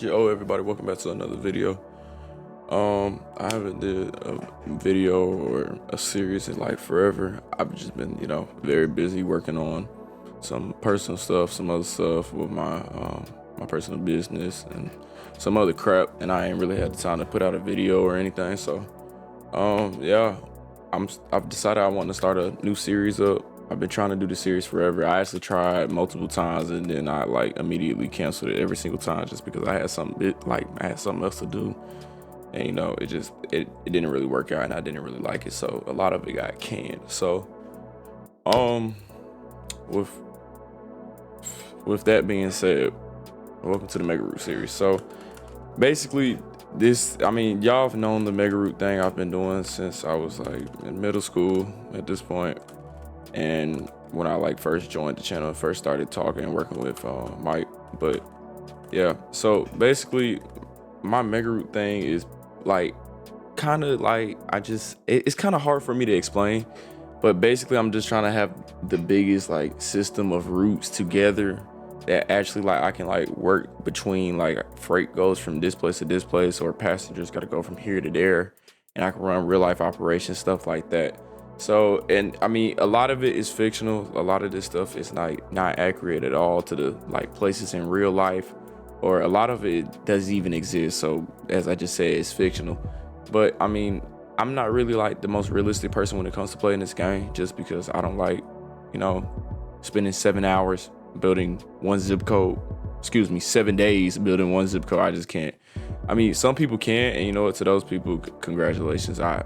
Yo everybody, welcome back to another video. I haven't did a video or a series in like forever. I've just been, very busy working on some personal stuff, some other stuff with my personal business and some other crap, and I ain't really had the time to put out a video or anything. So yeah, I've decided I want to start a new series up. I've been trying to do the series forever. I actually tried multiple times, and then I like immediately canceled it every single time just because I had something else to do, and it didn't really work out, and I didn't really like it. So a lot of it got canned. So with that being said, welcome to the Mega Root series. So basically, y'all have known the Mega Root thing I've been doing since I was like in middle school at this point. And when I first joined the channel, first started talking and working with Mike. But yeah, so basically my Mega Root thing is it's kind of hard for me to explain, but basically I'm just trying to have the biggest system of routes together that actually I can work between, freight goes from this place to this place, or passengers got to go from here to there, and I can run real life operations, stuff like that. So, and I mean, a lot of it is fictional. A lot of this stuff is not accurate at all to the places in real life, or a lot of it doesn't even exist. So as I just said, it's fictional. But I mean, I'm not really the most realistic person when it comes to playing this game, just because I don't spending 7 hours building one zip code. 7 days building one zip code. I just can't. I mean, some people can, and to those people, congratulations. I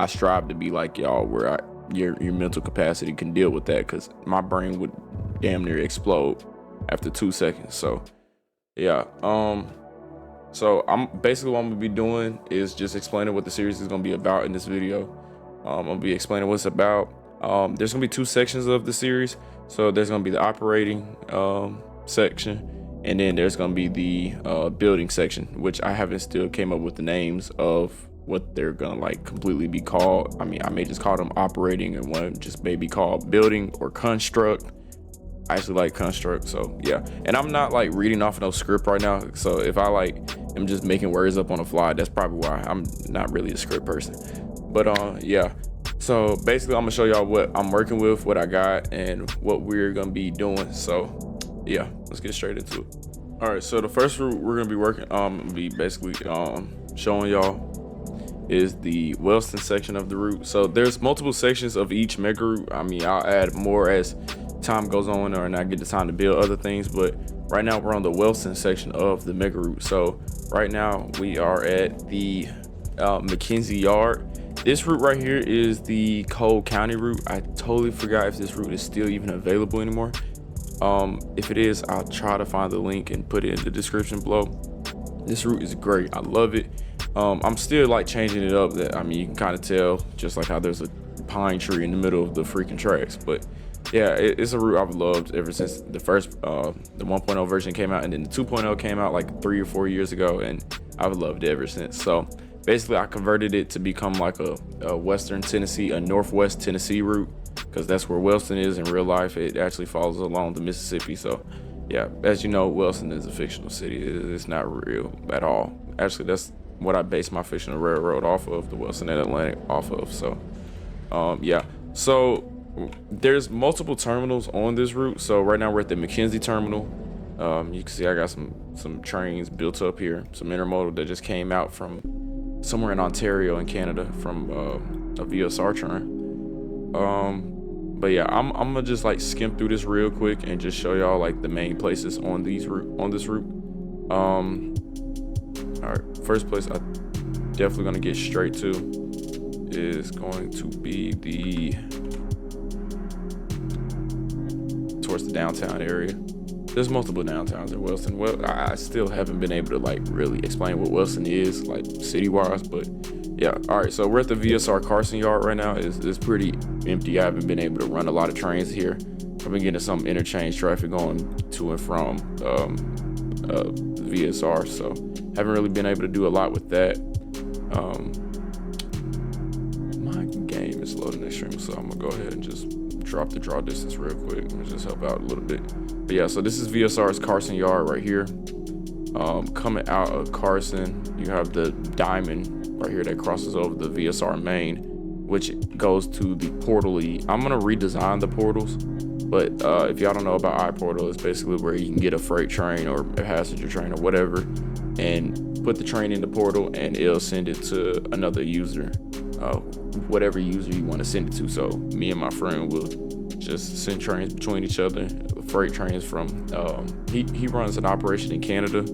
strive to be like y'all, where your mental capacity can deal with that, because my brain would damn near explode after 2 seconds. So yeah, so I'm basically, what I'm gonna be doing is just explaining what the series is gonna be about in this video. I'm gonna be explaining what it's about. There's gonna be 2 sections of the series. So there's gonna be the operating section, and then there's gonna be the building section, which I haven't still came up with the names of what they're gonna completely be called. I mean, I may just call them operating, and one just may be called building or construct. I actually like construct. So yeah, and I'm not reading off of no script right now, so if I am just making words up on the fly, that's probably why. I'm not really a script person. But yeah, so basically I'm gonna show y'all what I'm working with, what I got, and what we're gonna be doing. So yeah, let's get straight into it. All right, so the first route we're gonna be working basically showing y'all is the Wellston section of the route. So there's multiple sections of each Mega Route. I mean, I'll add more as time goes on, or I get the time to build other things, but right now we're on the Wellston section of the Mega Route. So right now we are at the Mackenzie Yard. This route right here is the Cole County route. I totally forgot if this route is still even available anymore. If it is, I'll try to find the link and put it in the description below. This route is great. I love it. I'm still changing it up. That, I mean, you can kind of tell, just how there's a pine tree in the middle of the freaking tracks. But yeah, it's a route I've loved ever since the first the 1.0 version came out, and then the 2.0 came out 3 or 4 years ago, and I've loved it ever since. So basically I converted it to become a Western Tennessee, a Northwest Tennessee route, because that's where Wellston is in real life. It actually follows along the Mississippi. So yeah, as you know, Wellston is a fictional city. It's not real at all. Actually, that's what I base my fictional railroad off of, the Wilson and Atlantic off of. So yeah, so there's multiple terminals on this route. So right now we're at the Mackenzie terminal. You can see I got some trains built up here, some intermodal that just came out from somewhere in Ontario in Canada from a VSR train. But yeah, I'm gonna just skim through this real quick and just show y'all the main places on this route. All right, first place I definitely gonna get straight to is going to be towards the downtown area. There's multiple downtowns in Wellston. Well, I still haven't been able to really explain what Wellston is city-wise, but yeah. All right, so we're at the VSR Carson Yard right now. It's pretty empty. I haven't been able to run a lot of trains here. I've been getting some interchange traffic going to and from VSR, so haven't really been able to do a lot with that. My game is loading extremely, so I'm gonna go ahead and just drop the draw distance real quick and just help out a little bit. But yeah, so this is VSR's Carson Yard right here. Coming out of Carson, you have the diamond right here that crosses over the VSR main, which goes to the portal-y. I'm gonna redesign the portals, but if y'all don't know about iPortal, it's basically where you can get a freight train or a passenger train or whatever, and put the train in the portal, and it'll send it to another user, whatever user you want to send it to. So me and my friend will just send trains between each other. Freight trains from he runs an operation in Canada,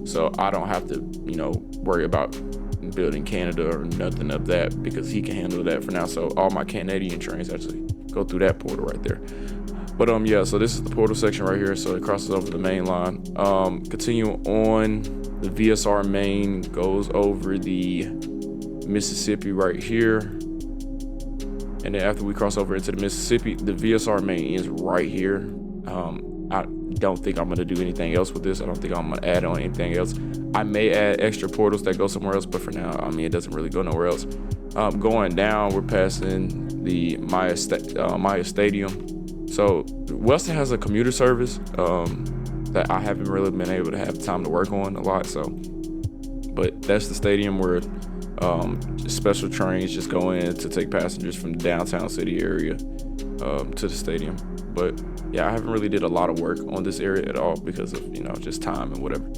so I don't have to worry about building Canada or nothing of that, because he can handle that for now. So all my Canadian trains actually go through that portal right there. But yeah, so this is the portal section right here, so it crosses over the main line. Continue on, the VSR main goes over the Mississippi right here, and then after we cross over into the Mississippi, the VSR main is right here. I don't think I'm gonna do anything else with this. I don't think I'm gonna add on anything else. I may add extra portals that go somewhere else, but for now, I mean, it doesn't really go nowhere else. Going down, we're passing the Maya Stadium. So Wellston has a commuter service that I haven't really been able to have time to work on a lot. So, but that's the stadium where special trains just go in to take passengers from the downtown city area to the stadium. But yeah, I haven't really did a lot of work on this area at all because of just time and whatever.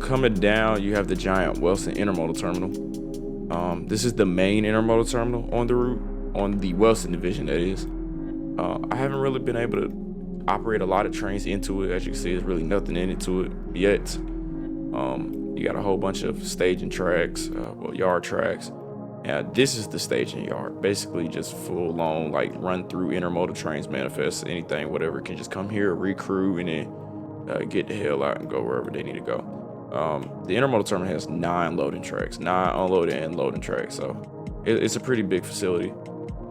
Coming down, you have the giant Wellston intermodal terminal. This is the main intermodal terminal on the route, on the Wellston division, that is. I haven't really been able to operate a lot of trains into it. As you can see, there's really nothing in it to it yet. You got a whole bunch of staging tracks, yard tracks. This is the staging yard, basically just full on like run through intermodal trains, manifest, anything, whatever, can just come here, recrew, and then get the hell out and go wherever they need to go. The intermodal terminal has 9 loading tracks, 9 unloading and loading tracks, so it's a pretty big facility.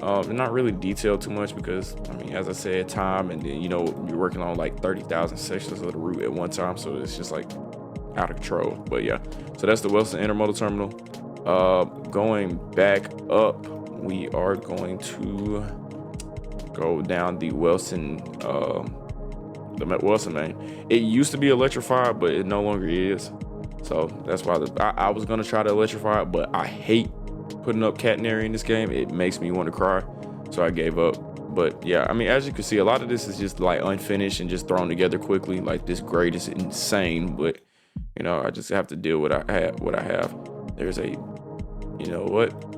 Not really detailed too much because, I mean, as I said, time, and then you're working on like 30,000 sections of the route at one time, so it's just like out of control. But yeah, so that's the Wellston intermodal terminal. Going back up, we are going to go down the Wellston main. It used to be electrified, but it no longer is. So that's why I was gonna try to electrify it, but I hate putting up catenary in this game. It makes me want to cry, so I gave up. But yeah, I mean, as you can see, a lot of this is just like unfinished and just thrown together quickly. Like, this grade is insane, but I just have to deal with what I have. There's a,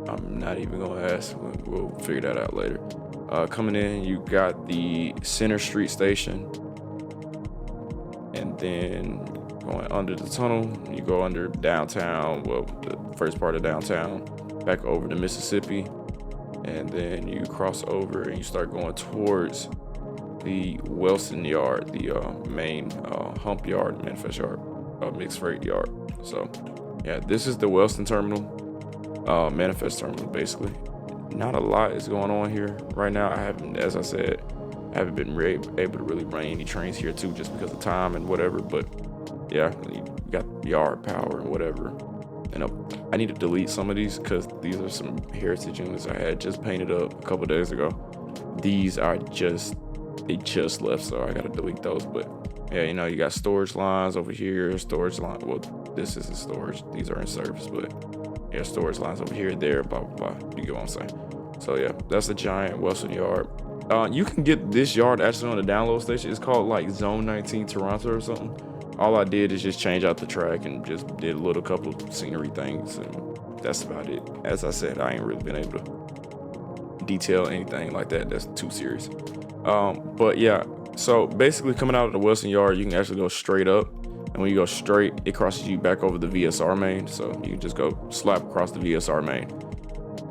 I'm not even gonna ask. We'll figure that out later. Coming in, you got the Center Street station, and then going under the tunnel, you go under downtown. Well, the first part of downtown, back over to Mississippi, and then you cross over and you start going towards the Wellston yard, the main hump yard, manifest yard, mixed freight yard. So yeah, this is the Wellston terminal, manifest terminal, basically. Not a lot is going on here right now. As I said, I haven't been able to really run any trains here too, just because of time and whatever. But yeah, you got yard power and whatever. I need to delete some of these because these are some heritage units I had just painted up a couple days ago. These are they just left, so I gotta delete those. But yeah, you got storage lines over here, storage line. Well, this isn't storage; these are in service. But yeah, storage lines over here, there, blah blah blah. You get what I'm saying? So yeah, that's a giant Wellston yard. You can get this yard actually on the download station. It's called like Zone 19 Toronto or something. All I did is just change out the track and just did a little couple scenery things, and that's about it. As I said, I ain't really been able to detail anything like that. That's too serious. But yeah, so basically coming out of the Wellston yard, you can actually go straight up, and when you go straight, it crosses you back over the VSR main. So you can just go slap across the VSR main.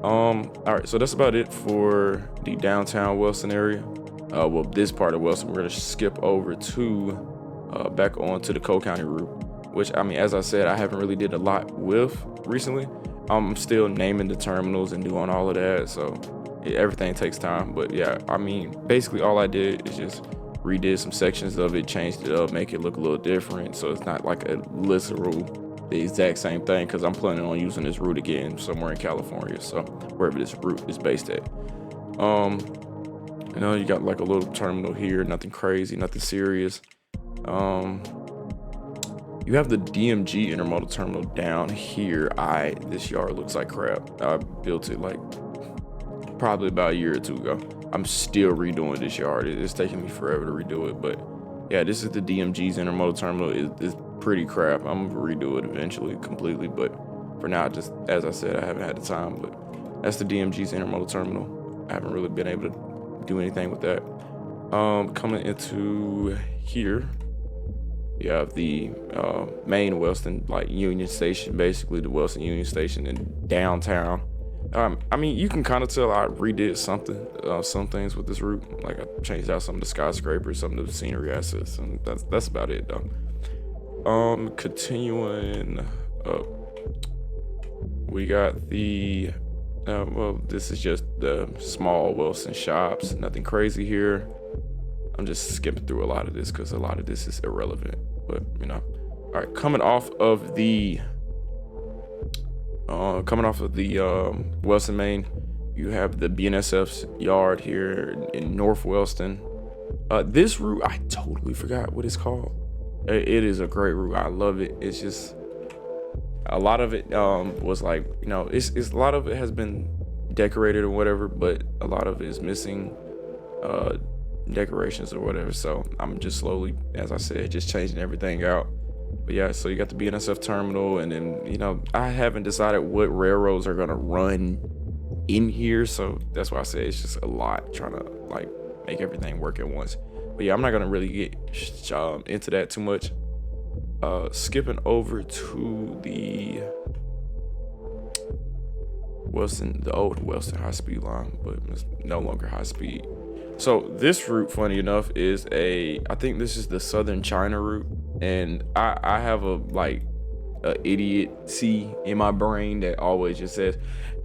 All right, so that's about it for the downtown Wellston area. Well, this part of Wellston, we're gonna skip over to back onto the Cole County route, which, I mean, as I said, I haven't really did a lot with recently. I'm still naming the terminals and doing all of that, so everything takes time. But yeah, I mean, basically all I did is just redid some sections of it, changed it up, make it look a little different, so it's not like a literal the exact same thing, because I'm planning on using this route again somewhere in California, so wherever this route is based at. You got like a little terminal here, nothing crazy, nothing serious. You have the DMG intermodal terminal down here. This yard looks like crap. I built it like probably about a year or two ago. I'm still redoing this yard. It's taking me forever to redo it, but yeah, this is the DMG's intermodal terminal. It's pretty crap. I'm gonna redo it eventually completely, but for now, just as I said, I haven't had the time. But that's the DMG's intermodal terminal. I haven't really been able to do anything with that. Coming into here, you have the main Wellston, like Union Station, basically the Wellston Union Station in downtown. I mean, you can kind of tell I redid some things with this route. Like I changed out some of the skyscrapers, some of the scenery assets, and that's about it though. Continuing up, we got the well, this is just the small Wilson shops, nothing crazy here. I'm just skipping through a lot of this because a lot of this is irrelevant, but you know. All right, coming off of the Wellston Main, you have the BNSF's yard here in North Wellston. This route, I totally forgot what it's called. It is a great route. I love it. It's just a lot of it was like, you know, it's a lot of it has been decorated or whatever, but a lot of it is missing decorations or whatever. So I'm just slowly, as I said, just changing everything out. But yeah, so you got the BNSF terminal, and then, you know, I haven't decided what railroads are gonna run in here, so that's why I say it's just a lot trying to like make everything work at once. But yeah, I'm not gonna really get into that too much. Skipping over to the Wellston, the old Wellston high-speed line, but it's no longer high-speed. So this route, funny enough, is I think this is the Southern China route, and I have a idiocy in my brain that always just says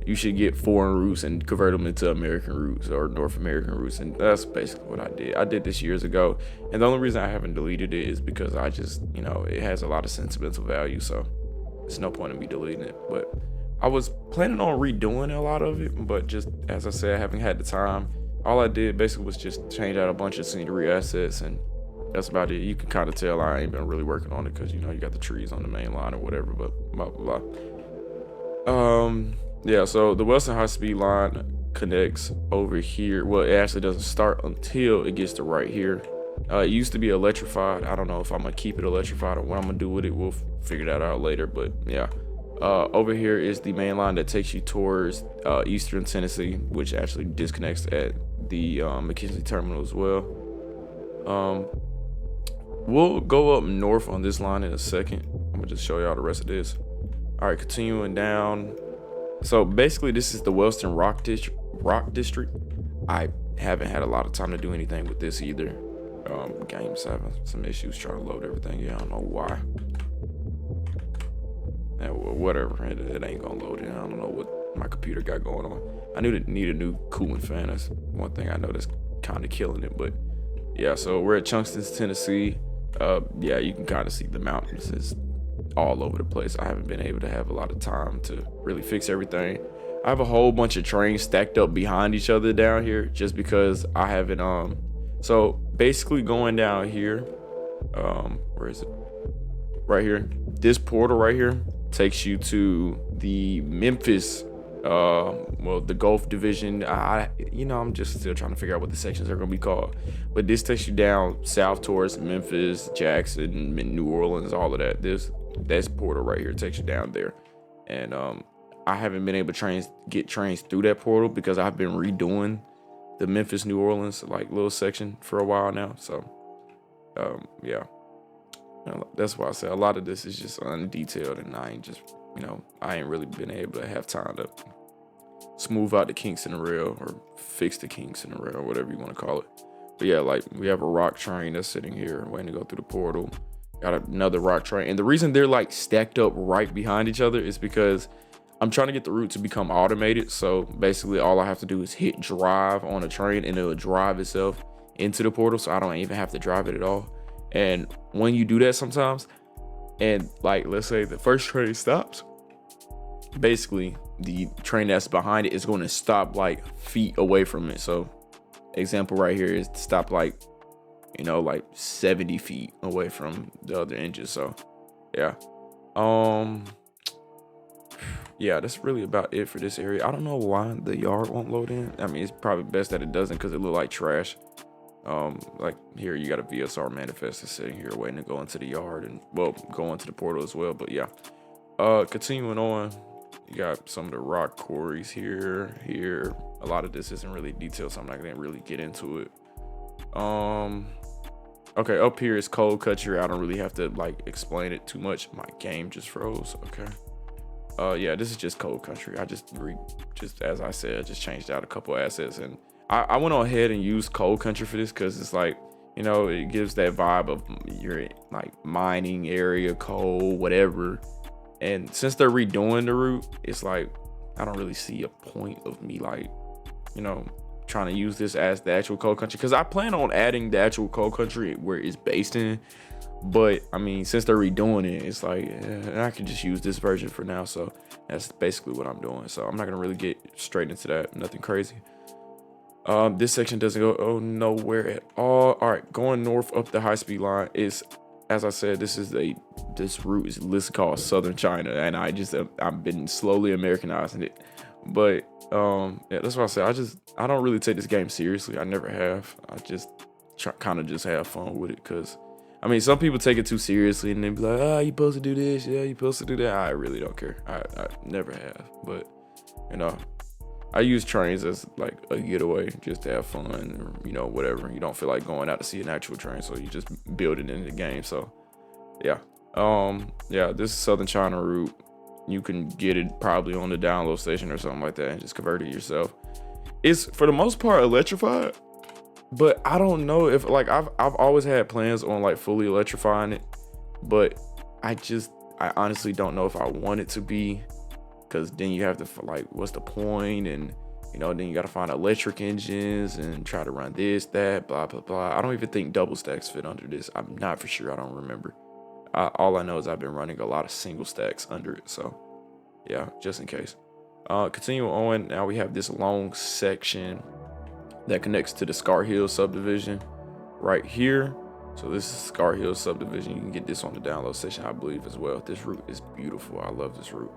you should get foreign routes and convert them into American routes or North American routes, and that's basically what I did. I did this years ago, and the only reason I haven't deleted it is because I just, you know, it has a lot of sentimental value, so there's no point in me deleting it. But I was planning on redoing a lot of it, but just as I said, I haven't had the time. All I did basically was just change out a bunch of scenery assets, and that's about it. You can kind of tell I ain't been really working on it because, you know, you got the trees on the main line or whatever, but blah, blah, blah. Yeah, so the Wellston high-speed line connects over here. Well, it actually doesn't start until it gets to right here. It used to be electrified. I don't know if I'm going to keep it electrified or what I'm going to do with it. We'll figure that out later, but yeah. Over here is the main line that takes you towards Eastern Tennessee, which actually disconnects at the McKinsey terminal as well. We'll go up north on this line in a second. I'm gonna just show y'all the rest of this. All right, continuing down. So basically, this is the Wellston Rock District. I haven't had a lot of time to do anything with this either. Game's having some issues trying to load everything. Yeah, I don't know why. Yeah, well, whatever, it ain't gonna load it. I don't know what my computer got going on. I need a new cooling fan. That's one thing I know that's kind of killing it. But yeah, so we're at Chungston, Tennessee. Yeah, you can kind of see the mountains. It's all over the place. I haven't been able to have a lot of time to really fix everything. I have a whole bunch of trains stacked up behind each other down here just because I haven't so basically going down here, where is it? Right here. This portal right here takes you to the Memphis, well, the Gulf Division. I'm just still trying to figure out what the sections are gonna be called, but this takes you down south towards Memphis, Jackson, New Orleans, all of that. This portal right here takes you down there, and I haven't been able to get trains through that portal because I've been redoing the Memphis, New Orleans like little section for a while now. So yeah. That's why I say a lot of this is just undetailed, and I ain't really been able to have time to smooth out the kinks in the rail or fix the kinks in the rail, or whatever you want to call it. But yeah, like we have a rock train that's sitting here waiting to go through the portal. Got another rock train, and the reason they're like stacked up right behind each other is because I'm trying to get the route to become automated. So basically all I have to do is hit drive on a train and it'll drive itself into the portal, so I don't even have to drive it at all. And when you do that sometimes, and like let's say the first train stops, basically the train that's behind it is going to stop like feet away from it. So example right here is to stop like 70 feet away from the other engine. So yeah. Yeah, that's really about it for this area. I don't know why the yard won't load in. I mean, it's probably best that it doesn't because it look like trash. Like here you got a VSR manifest that's sitting here waiting to go into the yard and well go into the portal as well. But yeah, continuing on, you got some of the rock quarries here. A lot of this isn't really detailed, so I'm not gonna really get into it. Okay, up here is cold country. I don't really have to like explain it too much. My game just froze. Okay. Yeah, this is just cold country. I just as I said, I just changed out a couple assets, and I went on ahead and used cold country for this because it's like, you know, it gives that vibe of your like mining area, coal, whatever. And since they're redoing the route, it's like I don't really see a point of me like, you know, trying to use this as the actual cold country, because I plan on adding the actual cold country where it's based in. But I mean, since they're redoing it, it's like I can just use this version for now. So that's basically what I'm doing. So I'm not gonna really get straight into that. Nothing crazy. This section doesn't go nowhere at all. All right, going north up the high-speed line is, as I said, this route is listed called Southern China, and I've been slowly Americanizing it. But yeah, that's what I said. I don't really take this game seriously. I never have. I just kind of just have fun with it, because I mean, some people take it too seriously and they be like, oh, you supposed to do this, yeah, you supposed to do that. I really don't care. I never have. But you know, I use Trainz as like a getaway, just to have fun, or, you know, whatever. You don't feel like going out to see an actual train, so you just build it into the game. So yeah. Yeah, this is Southern China route. You can get it probably on the download station or something like that and just convert it yourself. It's for the most part electrified, but I don't know if like I've always had plans on like fully electrifying it, but I honestly don't know if I want it to be, because then you have to like, what's the point? And you know, then you got to find electric engines and try to run this, that, blah blah blah. I don't even think double stacks fit under this. I'm not for sure. I don't remember. All I know is I've been running a lot of single stacks under it, so yeah, just in case. Continue on. Now we have this long section that connects to the Scar Hill subdivision right here. So this is Scar Hill subdivision. You can get this on the download session, I believe, as well. This route is beautiful. I love this route.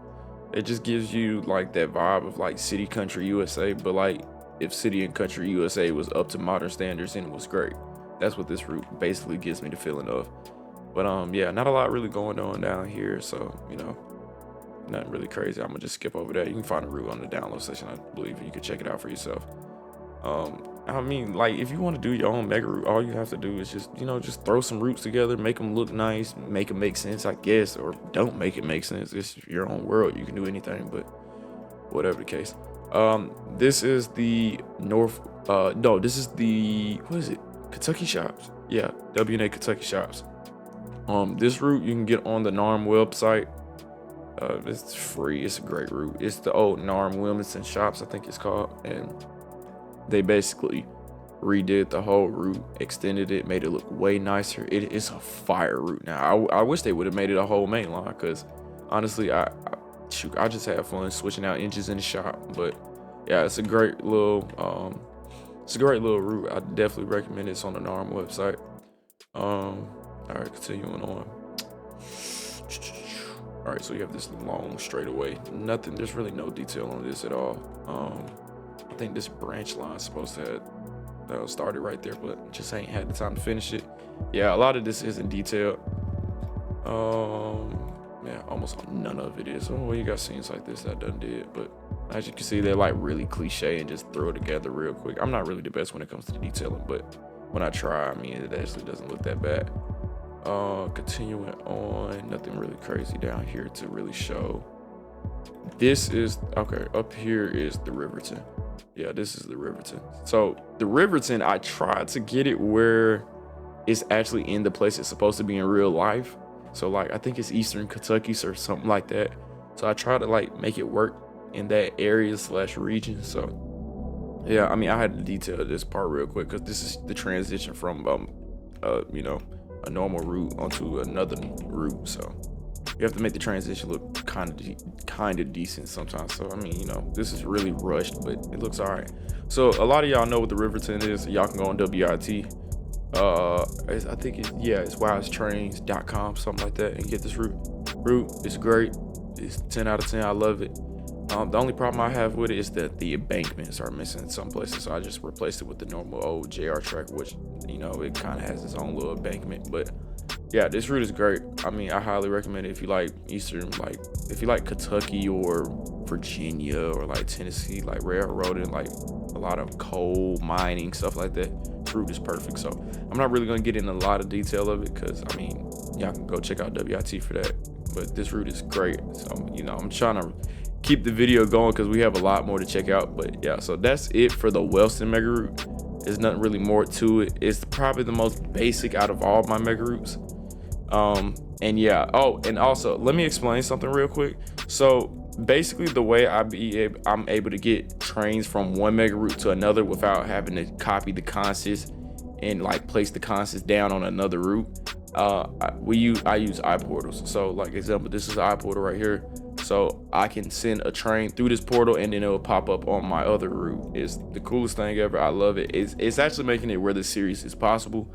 It just gives you like that vibe of like city country USA, but like if city and country USA was up to modern standards and it was great. That's what this route basically gives me the feeling of. But yeah, not a lot really going on down here, so you know, nothing really crazy. I'm gonna just skip over that. You can find a route on the download section, I believe, and you can check it out for yourself. I mean, like, if you want to do your own mega route, all you have to do is just, you know, just throw some routes together, make them look nice, make them make sense, I guess, or don't make it make sense. It's your own world. You can do anything, but whatever the case. This is the this is the, what is it? Kentucky Shops. Yeah, W&A Kentucky Shops. This route you can get on the NARM website. It's free. It's a great route. It's the old NARM Wilmington Shops, I think it's called, and they basically redid the whole route, extended it, made it look way nicer. It is a fire route now. I wish they would have made it a whole main line, because honestly, I just have fun switching out engines in the shop. But yeah, it's a great little route. I definitely recommend it. It's on the NARM website. All right, continuing on. All right, so you have this long straightaway. Nothing, there's really no detail on this at all. I think this branch line is supposed to have started right there, but just ain't had the time to finish it. Yeah, a lot of this isn't detailed. Yeah, almost none of it is. Oh, you got scenes like this that done did, but as you can see, they're like really cliche and just throw it together real quick. I'm not really the best when it comes to the detailing, but when I try, I mean, it actually doesn't look that bad. Continuing on, nothing really crazy down here to really show. This is, okay, up here is the Riverton. Yeah, this is the Riverton. So the Riverton, I tried to get it where it's actually in the place it's supposed to be in real life. So like, I think it's Eastern Kentucky or something like that. So I tried to like make it work in that area / region. So yeah, I mean, I had to detail this part real quick because this is the transition from you know, a normal route onto another route. So you have to make the transition look kind of decent sometimes. So I mean, you know, this is really rushed, but it looks all right. So a lot of y'all know what the Riverton is. Y'all can go on WIT. I think it's wisetrains.com, something like that, and get this route. It's great. It's 10 out of 10. I love it. The only problem I have with it is that the embankments are missing in some places, so I just replaced it with the normal old JR track, which, it kind of has its own little embankment. But yeah, this route is great. I mean, I highly recommend it if you like Eastern, like if you like Kentucky or Virginia or like Tennessee, like railroading, like a lot of coal mining, stuff like that. This route is perfect. So I'm not really gonna get into a lot of detail of it because y'all can go check out WIT for that. But this route is great. So I'm trying to keep the video going because we have a lot more to check out. But yeah, so that's it for the Wellston mega route. There's nothing really more to it. It's probably the most basic out of all my mega routes. And yeah, and also let me explain something real quick. So basically the way I'm able to get trains from one mega route to another without having to copy the constants and like place the constants down on another route, I use iPortals. So like example, this is an iPortal right here. So I can send a train through this portal and then it will pop up on my other route. It's the coolest thing ever. I love it. It's actually making it where this series is possible.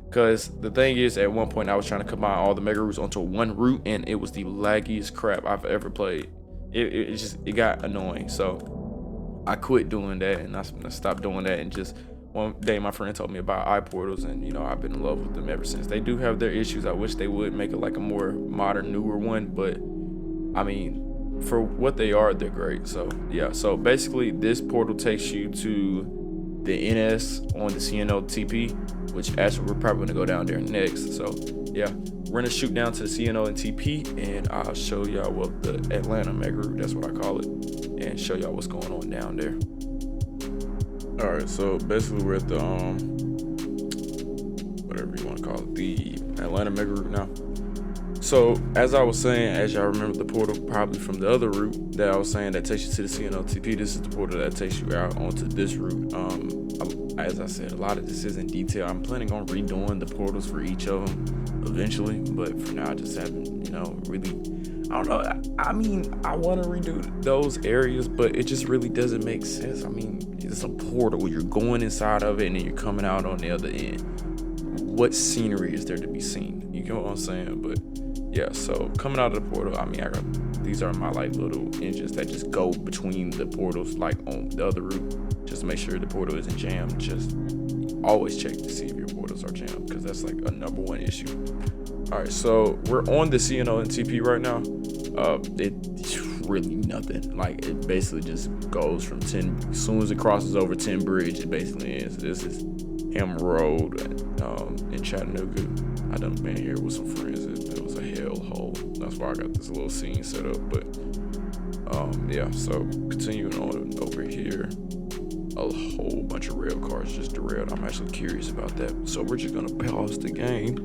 Because the thing is, at one point I was trying to combine all the mega routes onto one route, and it was the laggiest crap I've ever played. It got annoying, so I quit doing that, and I stopped doing that. And just one day, my friend told me about iPortals, and I've been in love with them ever since. They do have their issues. I wish they would make it like a more modern, newer one, but I mean, for what they are, they're great. So yeah. So basically, this portal takes you to the NS on the CNO TP, which actually we're probably gonna go down there next. So yeah, we're gonna shoot down to the CNO and TP, and I'll show y'all the Atlanta mega route, that's what I call it, and show y'all what's going on down there. All right, so basically we're at the whatever you want to call it, the Atlanta mega route now. So as I was saying, as y'all remember the portal probably from the other route that I was saying that takes you to the CNO TP, this is the portal that takes you out onto this route. As I said, a lot of this is in detail. I'm planning on redoing the portals for each of them eventually, but for now I just haven't, really, I don't know. I mean, I want to redo those areas, but it just really doesn't make sense. I mean, it's a portal. You're going inside of it and then you're coming out on the other end. What scenery is there to be seen? You know what I'm saying? But yeah, so coming out of the portal, I mean, these are my like little engines that just go between the portals, like on the other route, just to make sure the portal isn't jammed. Just always check to see if your portals are jammed, because that's like a number one issue. All right, so we're on the CNO and TP right now. It's really nothing. Like, it basically just goes from 10. As soon as it crosses over 10 Bridge, it basically ends. This is Ham Road in Chattanooga. I done been here with some friends. It was a hellhole. That's why I got this little scene set up. But yeah, so continuing on over here, a whole bunch of rail cars just derailed. I'm actually curious about that. So we're just gonna pause the game.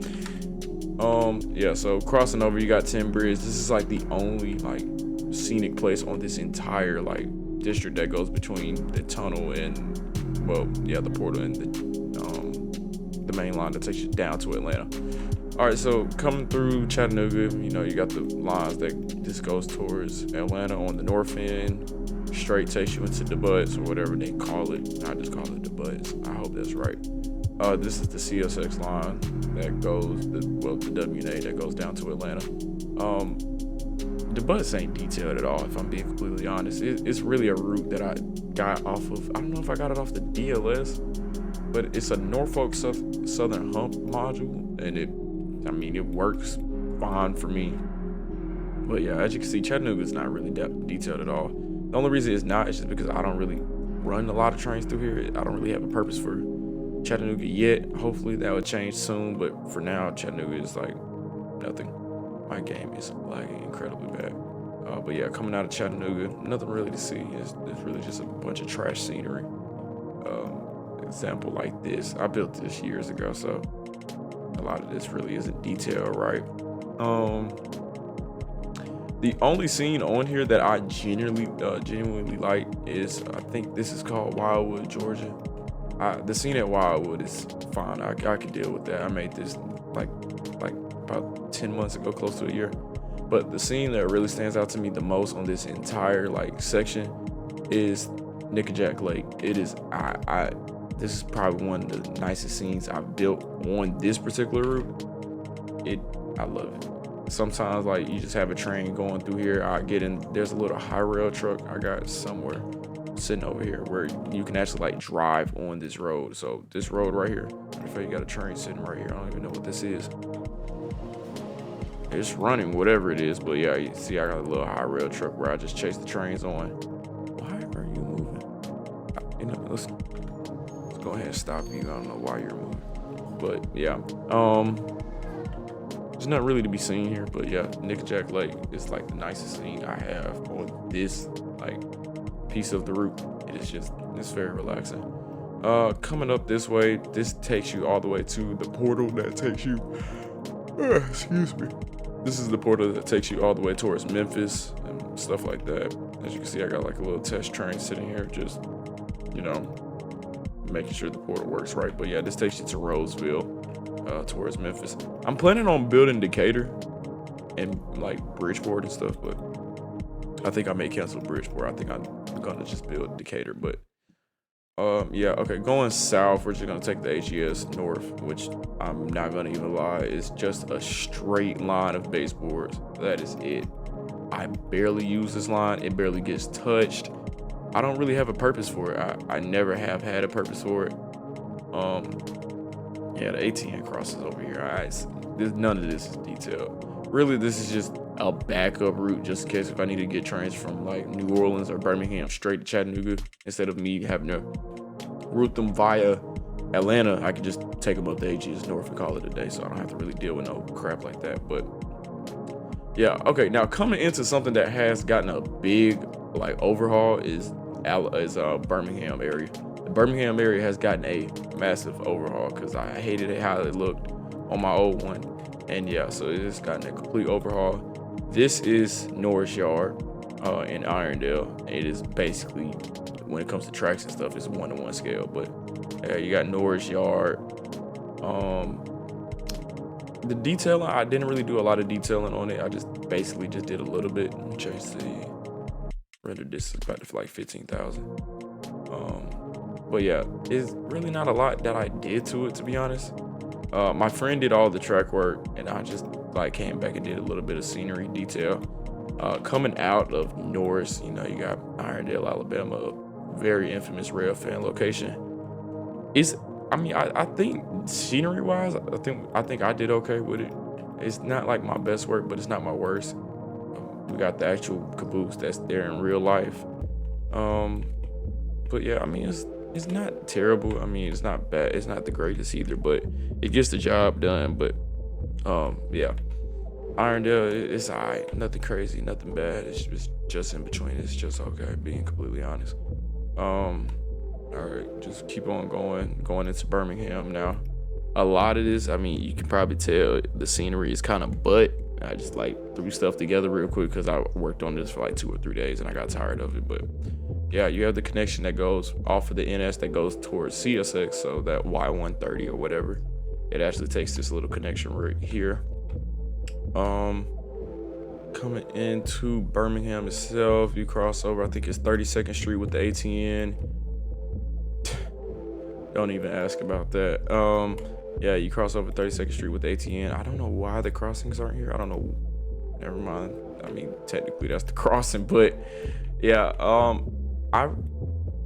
Yeah, so crossing over, you got 10 Bridge. This is like the only like scenic place on this entire like district that goes between the tunnel and, well, yeah, the portal and the main line that takes you down to Atlanta. All right, so coming through Chattanooga, you got the lines that just goes towards Atlanta on the north end. Straight takes you into the Butts or whatever they call it. I just call it the Butts. I hope that's right. This is the CSX line that goes, the WNA that goes down to Atlanta. The Butts ain't detailed at all, if I'm being completely honest. It's really a route that I got off of, I don't know if I got it off the DLS, but it's a Norfolk Southern Hump module, and it works fine for me. But yeah, as you can see, Chattanooga is not really detailed at all. The only reason it's not is just because I don't really run a lot of trains through here. I don't really have a purpose for Chattanooga yet. Hopefully that will change soon, but for now, Chattanooga is like nothing. My game is lagging incredibly bad. But yeah, coming out of Chattanooga, nothing really to see. It's really just a bunch of trash scenery. Example like this, I built this years ago, so a lot of this really isn't detailed, right? The only scene on here that I genuinely like is, I think this is called Wildwood, Georgia. The scene at Wildwood is fine. I can deal with that. I made this like about 10 months ago, close to a year. But the scene that really stands out to me the most on this entire like section is Nickajack Lake. It is, This is probably one of the nicest scenes I've built on this particular route. I love it. Sometimes like you just have a train going through here. I get in, there's a little high rail truck I got somewhere sitting over here where you can actually like drive on this road. So this road right here, in fact, you got a train sitting right here. I don't even know what this is. It's running whatever it is, but yeah, you see I got a little high rail truck where I just chase the trains on. Why are you moving? You know, let's go ahead and stop you. I don't know why you're moving, but yeah, there's nothing really to be seen here, but yeah, Nickajack Lake is like the nicest scene I have on this like piece of the route. It's very relaxing. Coming up this way, this takes you all the way to the portal that takes you, excuse me. This is the portal that takes you all the way towards Memphis and stuff like that. As you can see, I got like a little test train sitting here, just, you know, making sure the portal works right. But yeah, this takes you to Roseville, towards Memphis. I'm planning on building Decatur and like Bridgeport and stuff, but I think I may cancel Bridgeport. I think I'm gonna just build Decatur, but yeah, okay, going south, we're just gonna take the AGS north, which I'm not gonna even lie, is just a straight line of baseboards. That is it. I barely use this line. It barely gets touched. I don't really have a purpose for it. I never have had a purpose for it. Yeah, the ATN crosses over here. None of this is detailed. Really, this is just a backup route just in case if I need to get trains from like New Orleans or Birmingham straight to Chattanooga, instead of me having to route them via Atlanta, I can just take them up the AGS north and call it a day, so I don't have to really deal with no crap like that. But yeah, okay, now coming into something that has gotten a big like overhaul is Birmingham area. The Birmingham area has gotten a massive overhaul because I hated how it looked on my old one. And yeah, so it's gotten a complete overhaul. This is Norris Yard in Irondale. It is basically, when it comes to tracks and stuff, it's 1-to-1 scale. But you got Norris Yard. The detailing, I didn't really do a lot of detailing on it. I just basically just did a little bit. Let me change the render distance back to like 15,000. But yeah, it's really not a lot that I did to it, to be honest. My friend did all the track work, and I just like came back and did a little bit of scenery detail. Coming out of Norris, you know, you got Irondale, Alabama, a very infamous rail fan location. I think scenery wise, I think I did okay with it. It's not like my best work, but it's not my worst. We got the actual caboose that's there in real life. But yeah, I mean, it's not terrible. I mean, it's not bad. It's not the greatest either, but it gets the job done. But yeah, Irondale, it's all right. Nothing crazy, nothing bad. It's just in between. It's just okay, being completely honest. All right, just keep on going into Birmingham now. A lot of this, I mean, you can probably tell the scenery is kind of butt. I just like threw stuff together real quick because I worked on this for like 2 or 3 days and I got tired of it. But yeah, you have the connection that goes off of the NS that goes towards CSX, so that Y130 or whatever. It actually takes this little connection right here. Coming into Birmingham itself, you cross over, I think it's 32nd Street with the ATN. Don't even ask about that. Yeah, you cross over 32nd Street with the ATN. I don't know why the crossings aren't here. I don't know. Never mind. I mean, technically that's the crossing, but yeah,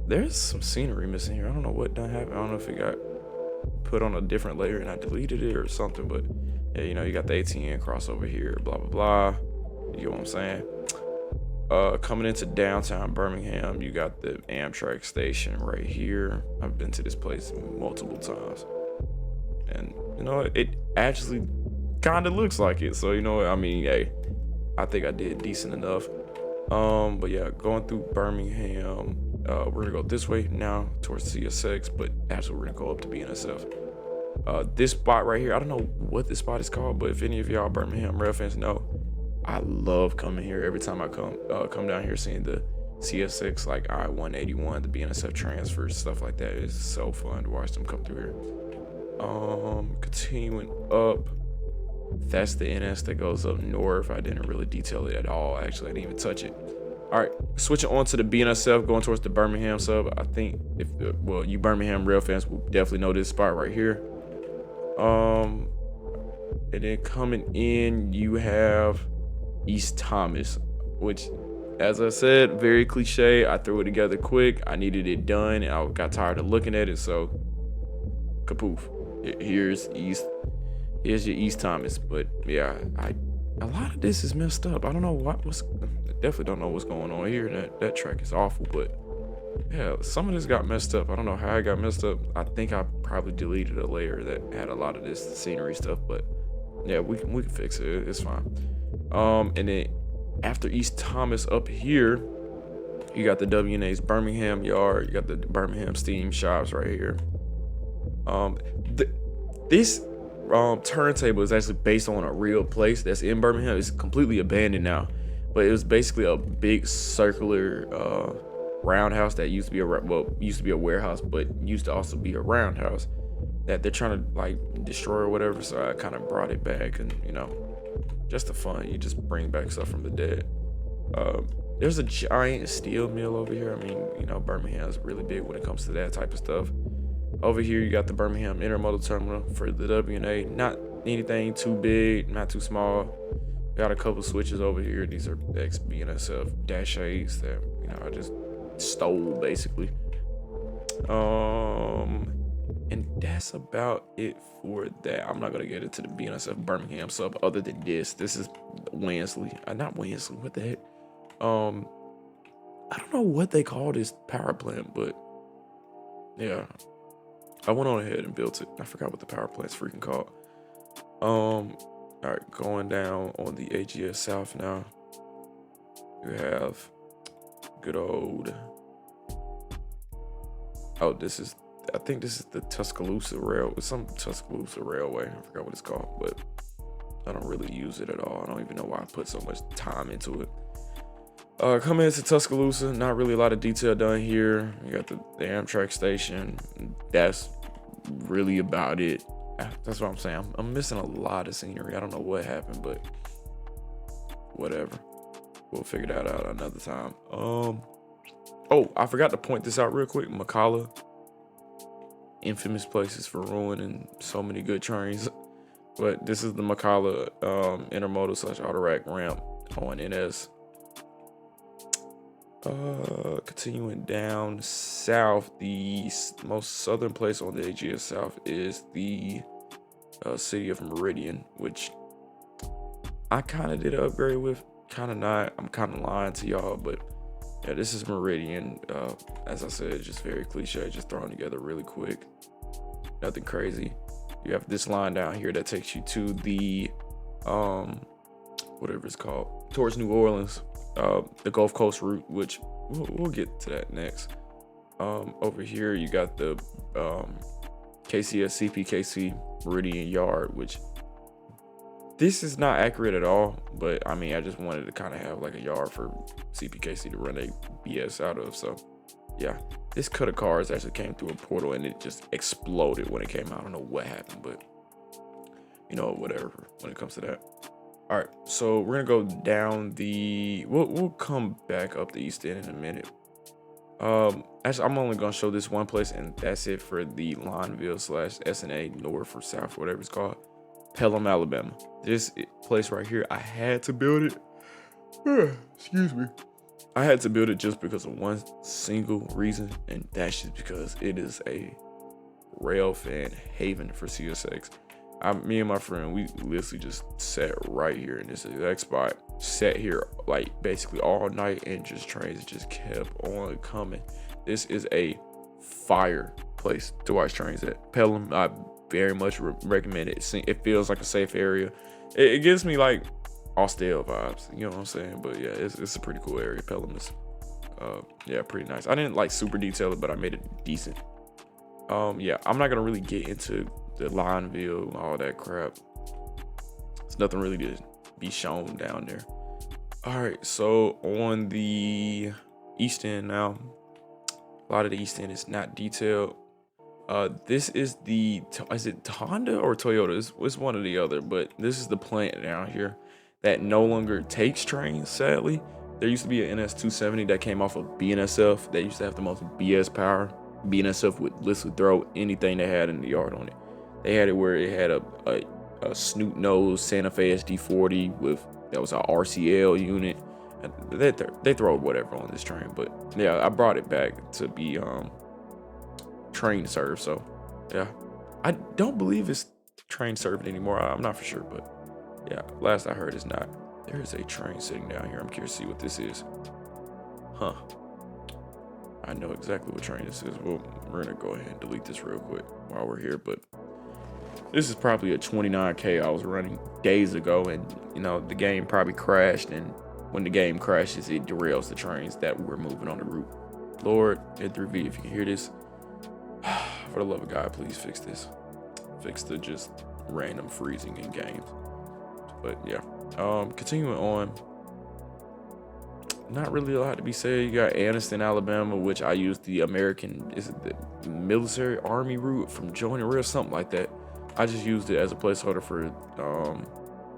there's some scenery missing here. I don't know what done happened. I don't know if it got put on a different layer and I deleted it or something, but yeah, you know, you got the ATN crossover here, blah, blah, blah. You know what I'm saying? Coming into downtown Birmingham, you got the Amtrak station right here. I've been to this place multiple times. And, you know, it actually kind of looks like it. So, you know, I mean, hey, I think I did decent enough. But yeah, going through Birmingham, we're gonna go this way now towards CSX, but actually we're gonna go up to BNSF. This spot right here, I don't know what this spot is called, but if any of y'all Birmingham rail fans know, I love coming here. Every time I come down here, seeing the CSX, like I-181, the BNSF transfers, stuff like that. It's so fun to watch them come through here. Continuing up, that's the NS that goes up north. I didn't really detail it at all. Actually, I didn't even touch it. All right, switching on to the BNSF, going towards the Birmingham sub. I think if well, you Birmingham rail fans will definitely know this spot right here. And then coming in, you have East Thomas, which, as I said, very cliche. I threw it together quick. I needed it done, and I got tired of looking at it. So, kapoof. Here's your East Thomas. But yeah, a lot of this is messed up. I don't know I definitely don't know what's going on here. That track is awful, but yeah, some of this got messed up. I don't know how it got messed up. I think I probably deleted a layer that had a lot of this scenery stuff, but yeah, we can fix it. It's fine. And then after East Thomas up here, you got the W&A's Birmingham yard. You got the Birmingham steam shops right here. This turntable is actually based on a real place that's in Birmingham. It's completely abandoned now, but it was basically a big circular roundhouse that used to be a warehouse, but used to also be a roundhouse that they're trying to like destroy or whatever. So I kind of brought it back, and just for fun, you just bring back stuff from the dead. There's a giant steel mill over here. I mean, Birmingham's really big when it comes to that type of stuff. Over here, you got the Birmingham Intermodal Terminal for the W&A. Not anything too big, not too small. Got a couple switches over here. These are ex-BNSF Dash 8s that I just stole basically. And that's about it for that. I'm not gonna get into the BNSF Birmingham sub other than this. This is Wansley. Not Wansley. What the heck? I don't know what they call this power plant, but yeah, I went on ahead and built it. I forgot what the power plant's freaking called. All right, going down on the AGS South now. You have good old. Oh, I think this is the Tuscaloosa Rail. It's some Tuscaloosa Railway. I forgot what it's called, but I don't really use it at all. I don't even know why I put so much time into it. Coming into Tuscaloosa, not really a lot of detail done here. You got the Amtrak station. That's really about it. That's what I'm saying. I'm missing a lot of scenery. I don't know what happened, but whatever. We'll figure that out another time. Oh, I forgot to point this out real quick. McCalla, infamous places for ruining so many good trains. But this is the McCalla intermodal / auto rack ramp on NS. Continuing down south, the most southern place on the AGS South is the city of Meridian, which I kind of did an upgrade with, kind of not. I'm kind of lying to y'all, but yeah, this is Meridian. As I said, just very cliche, just thrown together really quick. Nothing crazy. You have this line down here that takes you to the whatever it's called, towards New Orleans. The Gulf Coast route, which we'll get to that next. Over here you got the KCS CPKC Meridian Yard, which this is not accurate at all, but I mean, I just wanted to kind of have like a yard for CPKC to run a BS out of. So yeah, this cut of cars actually came through a portal and it just exploded when it came out. I don't know what happened, but whatever when it comes to that. All right, so we're gonna go down the. We'll come back up the East End in a minute. Actually, I'm only gonna show this one place, and that's it for the Lineville / SNA North or South, whatever it's called, Pelham, Alabama. This place right here, I had to build it. Excuse me. I had to build it just because of one single reason, and that's just because it is a rail fan haven for CSX. Me and my friend, we literally just sat right here in this exact spot, sat here like basically all night, and just trains just kept on coming. This is a fire place to watch trains at. Pelham, I very much recommend it. It feels like a safe area. It gives me like Austell vibes, you know what I'm saying? But yeah, it's a pretty cool area. Pelham is, yeah, pretty nice. I didn't like super detail it, but I made it decent. Yeah, I'm not gonna really get into the Lineville, all that crap. There's nothing really to be shown down there. All right, so on the East End now, a lot of the East End is not detailed. This is is it Honda or Toyota? It's one or the other, but this is the plant down here that no longer takes trains, sadly. there used to be an NS270 that came off of BNSF that used to have the most BS power. BNSF would literally throw anything they had in the yard on it. They had it where it had a snoot nose Santa Fe SD40 with, that was a RCL unit. They throw whatever on this train, but yeah, I brought it back to be train served. So yeah, I don't believe it's train served anymore. I'm not for sure, but yeah, last I heard it's not. There is a train sitting down here. I'm curious to see what this is. Huh. I know exactly what train this is. Well, we're gonna go ahead and delete this real quick while we're here, but this is probably a 29K I was running days ago, and you know, the game probably crashed, and when the game crashes, it derails the trains that were moving on the route. Lord, N3V, if you can hear this, for the love of God, please fix this. Fix the just random freezing in games. But yeah, continuing on, not really a lot to be said. You got Anniston, Alabama, which I use the American, is it the military army route from Joining Rail, something like that. I just used it as a placeholder for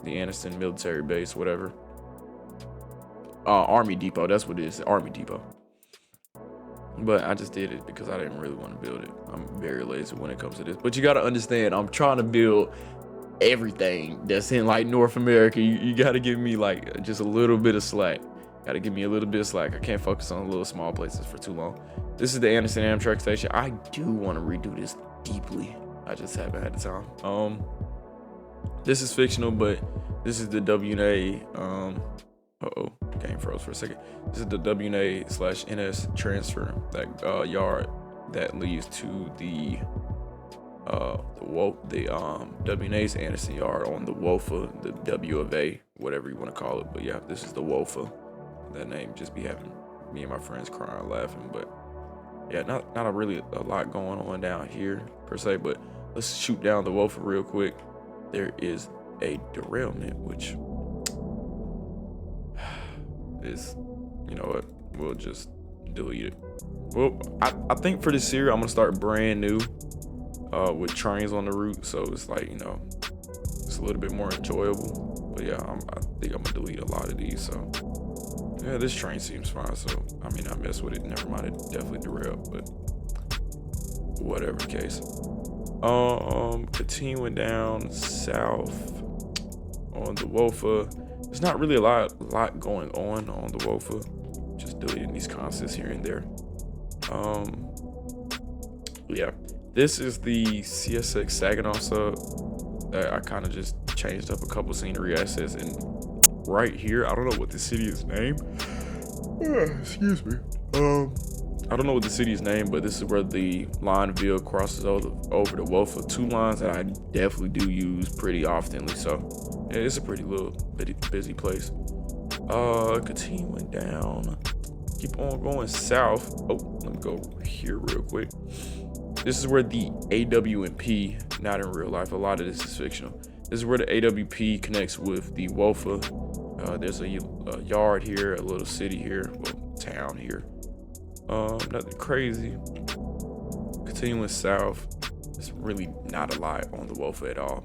the Anniston military base, whatever. Army Depot, that's what it is, Army Depot. But I just did it because I didn't really want to build it. I'm very lazy when it comes to this. But you got to understand, I'm trying to build everything that's in like North America. You got to give me like just a little bit of slack. Got to give me a little bit of slack. I can't focus on little small places for too long. This is the Anderson Amtrak station. I do want to redo this deeply. I just haven't had the time. This is fictional, but this is the WNA. Game froze for a second. This is the WNA/NS transfer, that yard that leads to the WNA's Anderson yard on the WOFA, the W of A, whatever you want to call it. But yeah, this is the WOFA. That name just be having me and my friends crying, laughing. But yeah, not a really a lot going on down here per se. But let's shoot down the WOFA real quick. There is a derailment, which is, you know what, we'll just delete it. Well, I think for this series I'm gonna start brand new with trains on the route, so it's like, you know, it's a little bit more enjoyable. But yeah, I think I'm gonna delete a lot of these. So yeah, this train seems fine, so I mean, I mess with it, never mind, it definitely derailed, but whatever the case. Continuing down south on the WOFA, there's not really a lot going on the WOFA. Just deleting these constants here and there. Yeah, this is the CSX Saginaw sub that I kind of just changed up a couple scenery assets, and right here, I don't know what the city is named. Excuse me. I don't know what the city is named, but this is where the Lineville crosses over the WOFA. Two lines that I definitely do use pretty oftenly. So yeah, it's a pretty little busy place. Continuing down, keep on going south. Oh, let me go here real quick. This is where the AWP, not in real life, a lot of this is fictional. This is where the AWP connects with the WOFA. There's a yard here, a little city here, well, town here. Nothing crazy. Continuing south, there's really not a lot on the WOFA at all.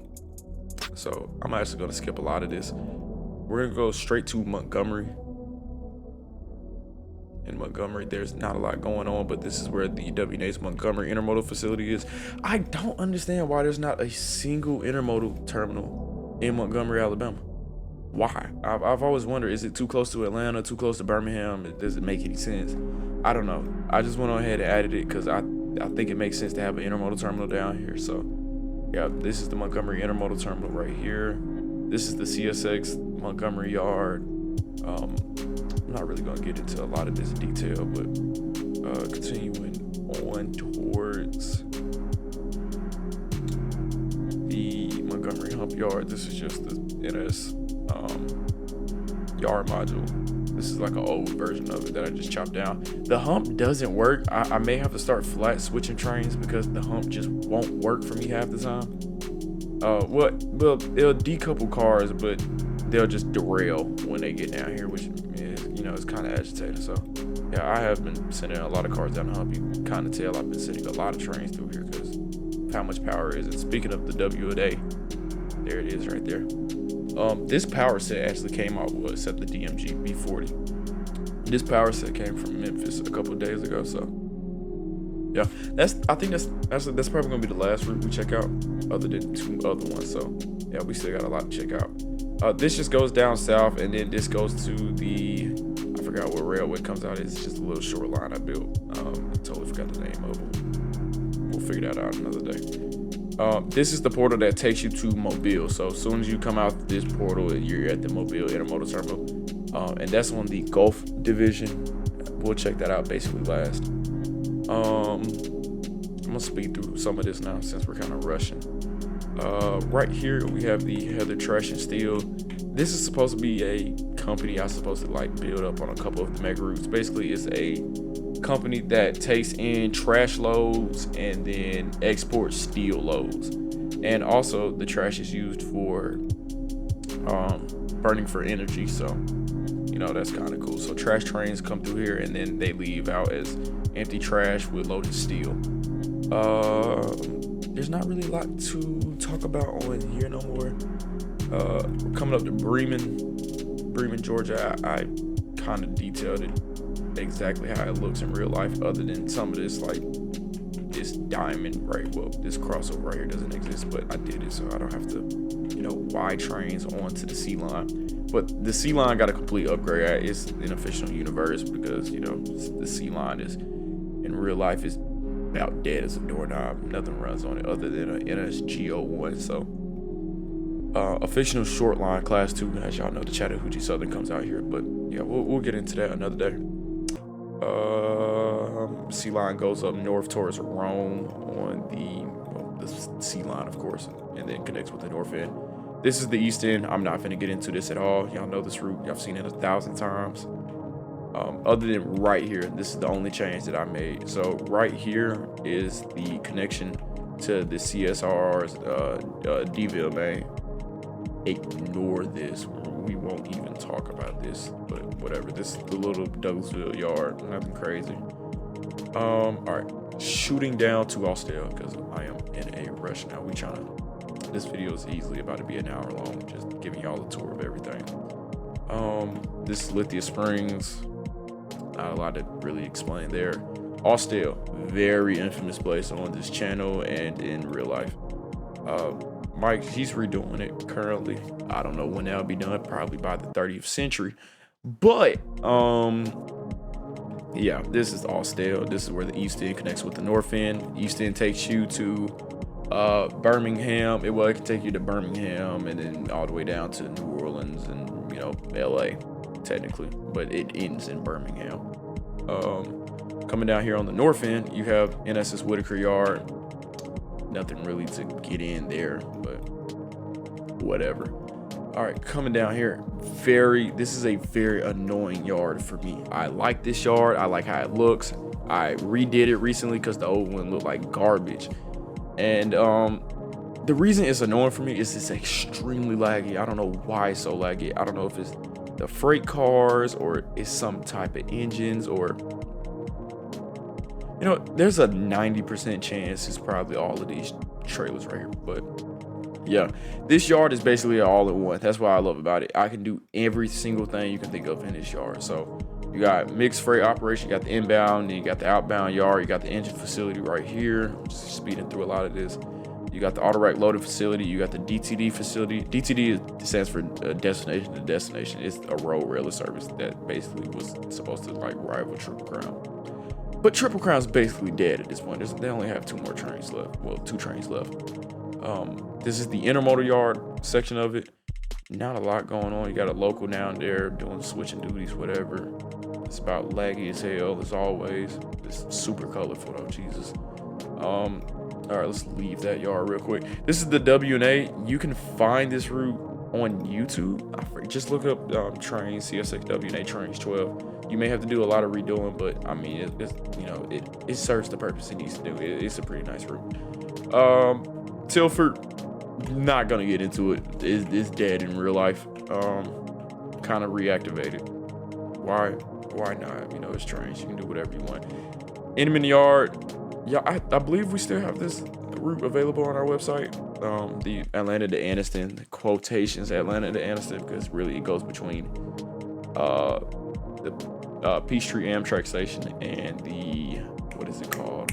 So I'm actually gonna skip a lot of this. We're gonna go straight to Montgomery. In Montgomery, there's not a lot going on, but this is where the WNA's Montgomery intermodal facility is. I don't understand why there's not a single intermodal terminal in Montgomery, Alabama. Why? I've always wondered, is it too close to Atlanta, too close to Birmingham? Does it make any sense? I don't know. I just went on ahead and added it because I think it makes sense to have an intermodal terminal down here. So yeah, this is the Montgomery intermodal terminal right here. This is the CSX Montgomery yard. I'm not really gonna get into a lot of this detail, but continuing on towards the Montgomery hump yard. This is just the NS yard module. This is like an old version of it that I just chopped down. The hump doesn't work. I may have to start flat switching trains because the hump just won't work for me half the time. Well, it'll decouple cars, but they'll just derail when they get down here, which is, you know, it's kind of agitating. So yeah, I have been sending a lot of cars down the hump. You can kind of tell I've been sending a lot of trains through here because of how much power it is. And speaking of the W a day, there it is right there. This power set actually came out with the DMG B40. This power set came from Memphis a couple of days ago, so yeah, I think that's probably gonna be the last route we check out, other than 2 other ones. So yeah, we still got a lot to check out. This just goes down south, and then this goes to the, I forgot what railway comes out. It's just a little short line I built. Totally forgot the name of it. We'll figure that out another day. This is the portal that takes you to Mobile. So as soon as you come out this portal, you're at the Mobile Intermodal Terminal, and that's on the Gulf Division. We'll check that out basically last. I'm gonna speed through some of this now since we're kind of rushing. Right here we have the Heather Trash and Steel. This is supposed to be a company I'm supposed to like build up on a couple of the mega routes. Basically, it's a company that takes in trash loads and then exports steel loads, and also the trash is used for burning for energy. So you know, that's kind of cool. So trash trains come through here and then they leave out as empty trash with loaded steel. There's not really a lot to talk about on here no more. We're coming up to Bremen, Georgia. I kind of detailed it exactly how it looks in real life, other than some of this, like this diamond, right? Well, this crossover right here doesn't exist, but I did it so I don't have to, you know, Y trains onto the C line. But the C line got a complete upgrade. It's in a fictional universe because, you know, the C line is in real life is about dead as a doorknob. Nothing runs on it other than an NSGO1. So a fictional short line class 2, as y'all know, the Chattahoochee Southern comes out here. But yeah, we'll get into that another day. C line goes up north towards Rome on the C line, of course, and then connects with the north end. This is the east end. I'm not finna get into this at all. Y'all know this route. Y'all seen it 1,000 times. Other than right here, this is the only change that I made. So right here is the connection to the CSR's DVille main. Ignore this. We won't even talk about this, but whatever. This is the little Douglasville yard. Nothing crazy. All right. Shooting down to Austell because I am in a rush now. This video is easily about to be an hour long, just giving y'all a tour of everything. This is Lithia Springs. Not a lot to really explain there. Austell, very infamous place on this channel and in real life. Mike, he's redoing it currently. I don't know when that'll be done, probably by the 30th century. But yeah, this is Austell. This is where the east end connects with the north end. East end takes you to Birmingham. It can take you to Birmingham and then all the way down to New Orleans and, you know, LA technically, but it ends in Birmingham. Coming down here on the north end, you have NSS Whitaker Yard. Nothing really to get in there, but whatever. All right, coming down here, this is a very annoying yard for me. I like this yard. I like how it looks. I redid it recently because the old one looked like garbage. And the reason it's annoying for me is it's extremely laggy. I don't know why it's so laggy. I don't know if it's the freight cars or it's some type of engines, or, you know, there's a 90% chance it's probably all of these trailers right here. But yeah, this yard is basically all in one. That's what I love about it. I can do every single thing you can think of in this yard. So you got mixed freight operation, you got the inbound, then you got the outbound yard, you got the engine facility right here. Just speeding through a lot of this. You got the auto rack loading facility, you got the DTD facility. DTD stands for destination to destination. It's a road rail service that basically was supposed to like rival Triple Crown. But Triple Crown's basically dead at this point. They only have 2 trains left. Well, 2 trains left. This is the intermodal yard section of it. Not a lot going on. You got a local down there doing switching duties, whatever. It's about laggy as hell as always. It's super colorful though, Jesus. All right, let's leave that yard real quick. This is the W&A. You can find this route on YouTube. Just look up Trainz, CSX W&A Trainz 12. You may have to do a lot of redoing, but I mean, it serves the purpose it needs to do. It's a pretty nice route. Tilford, not gonna get into it. It's dead in real life. Kind of reactivated. Why not? You know, it's Trainz. You can do whatever you want. Inman Yard. Yeah, I believe we still have this route available on our website. the Atlanta to Anniston, the quotations Atlanta to Anniston, because really it goes between the Peachtree Amtrak station and the, what is it called,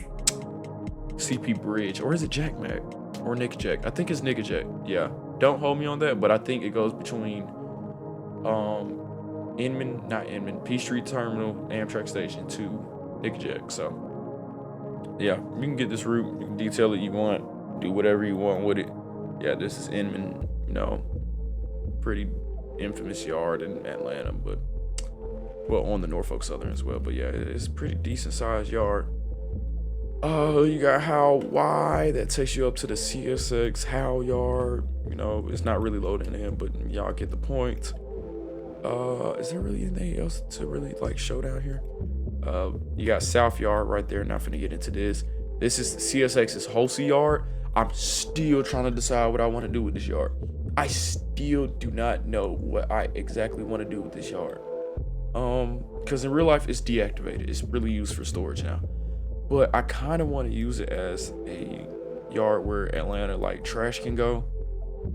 CP Bridge, or is it Jack Mac or Nick Jack? I think it's Nick Jack. Yeah, don't hold me on that, but I think it goes between Peachtree Terminal Amtrak station to Nick Jack. So yeah, you can get this route, you can detail it you want, do whatever you want with it. Yeah, this is Inman, pretty infamous yard in Atlanta, but well, on the Norfolk Southern as well. But yeah, it's a pretty decent sized yard. You got Howell Y that takes you up to the CSX Howell yard. It's not really loading in, but y'all get the point. Is there really anything else to really like show down here? You got South Yard right there. Not finna get into this. This is CSX's Holsey yard. I'm still trying to decide what I want to do with this yard. I still do not know what I exactly want to do with this yard. Because in real life it's deactivated. It's really used for storage now. But I kind of want to use it as a yard where Atlanta like trash can go,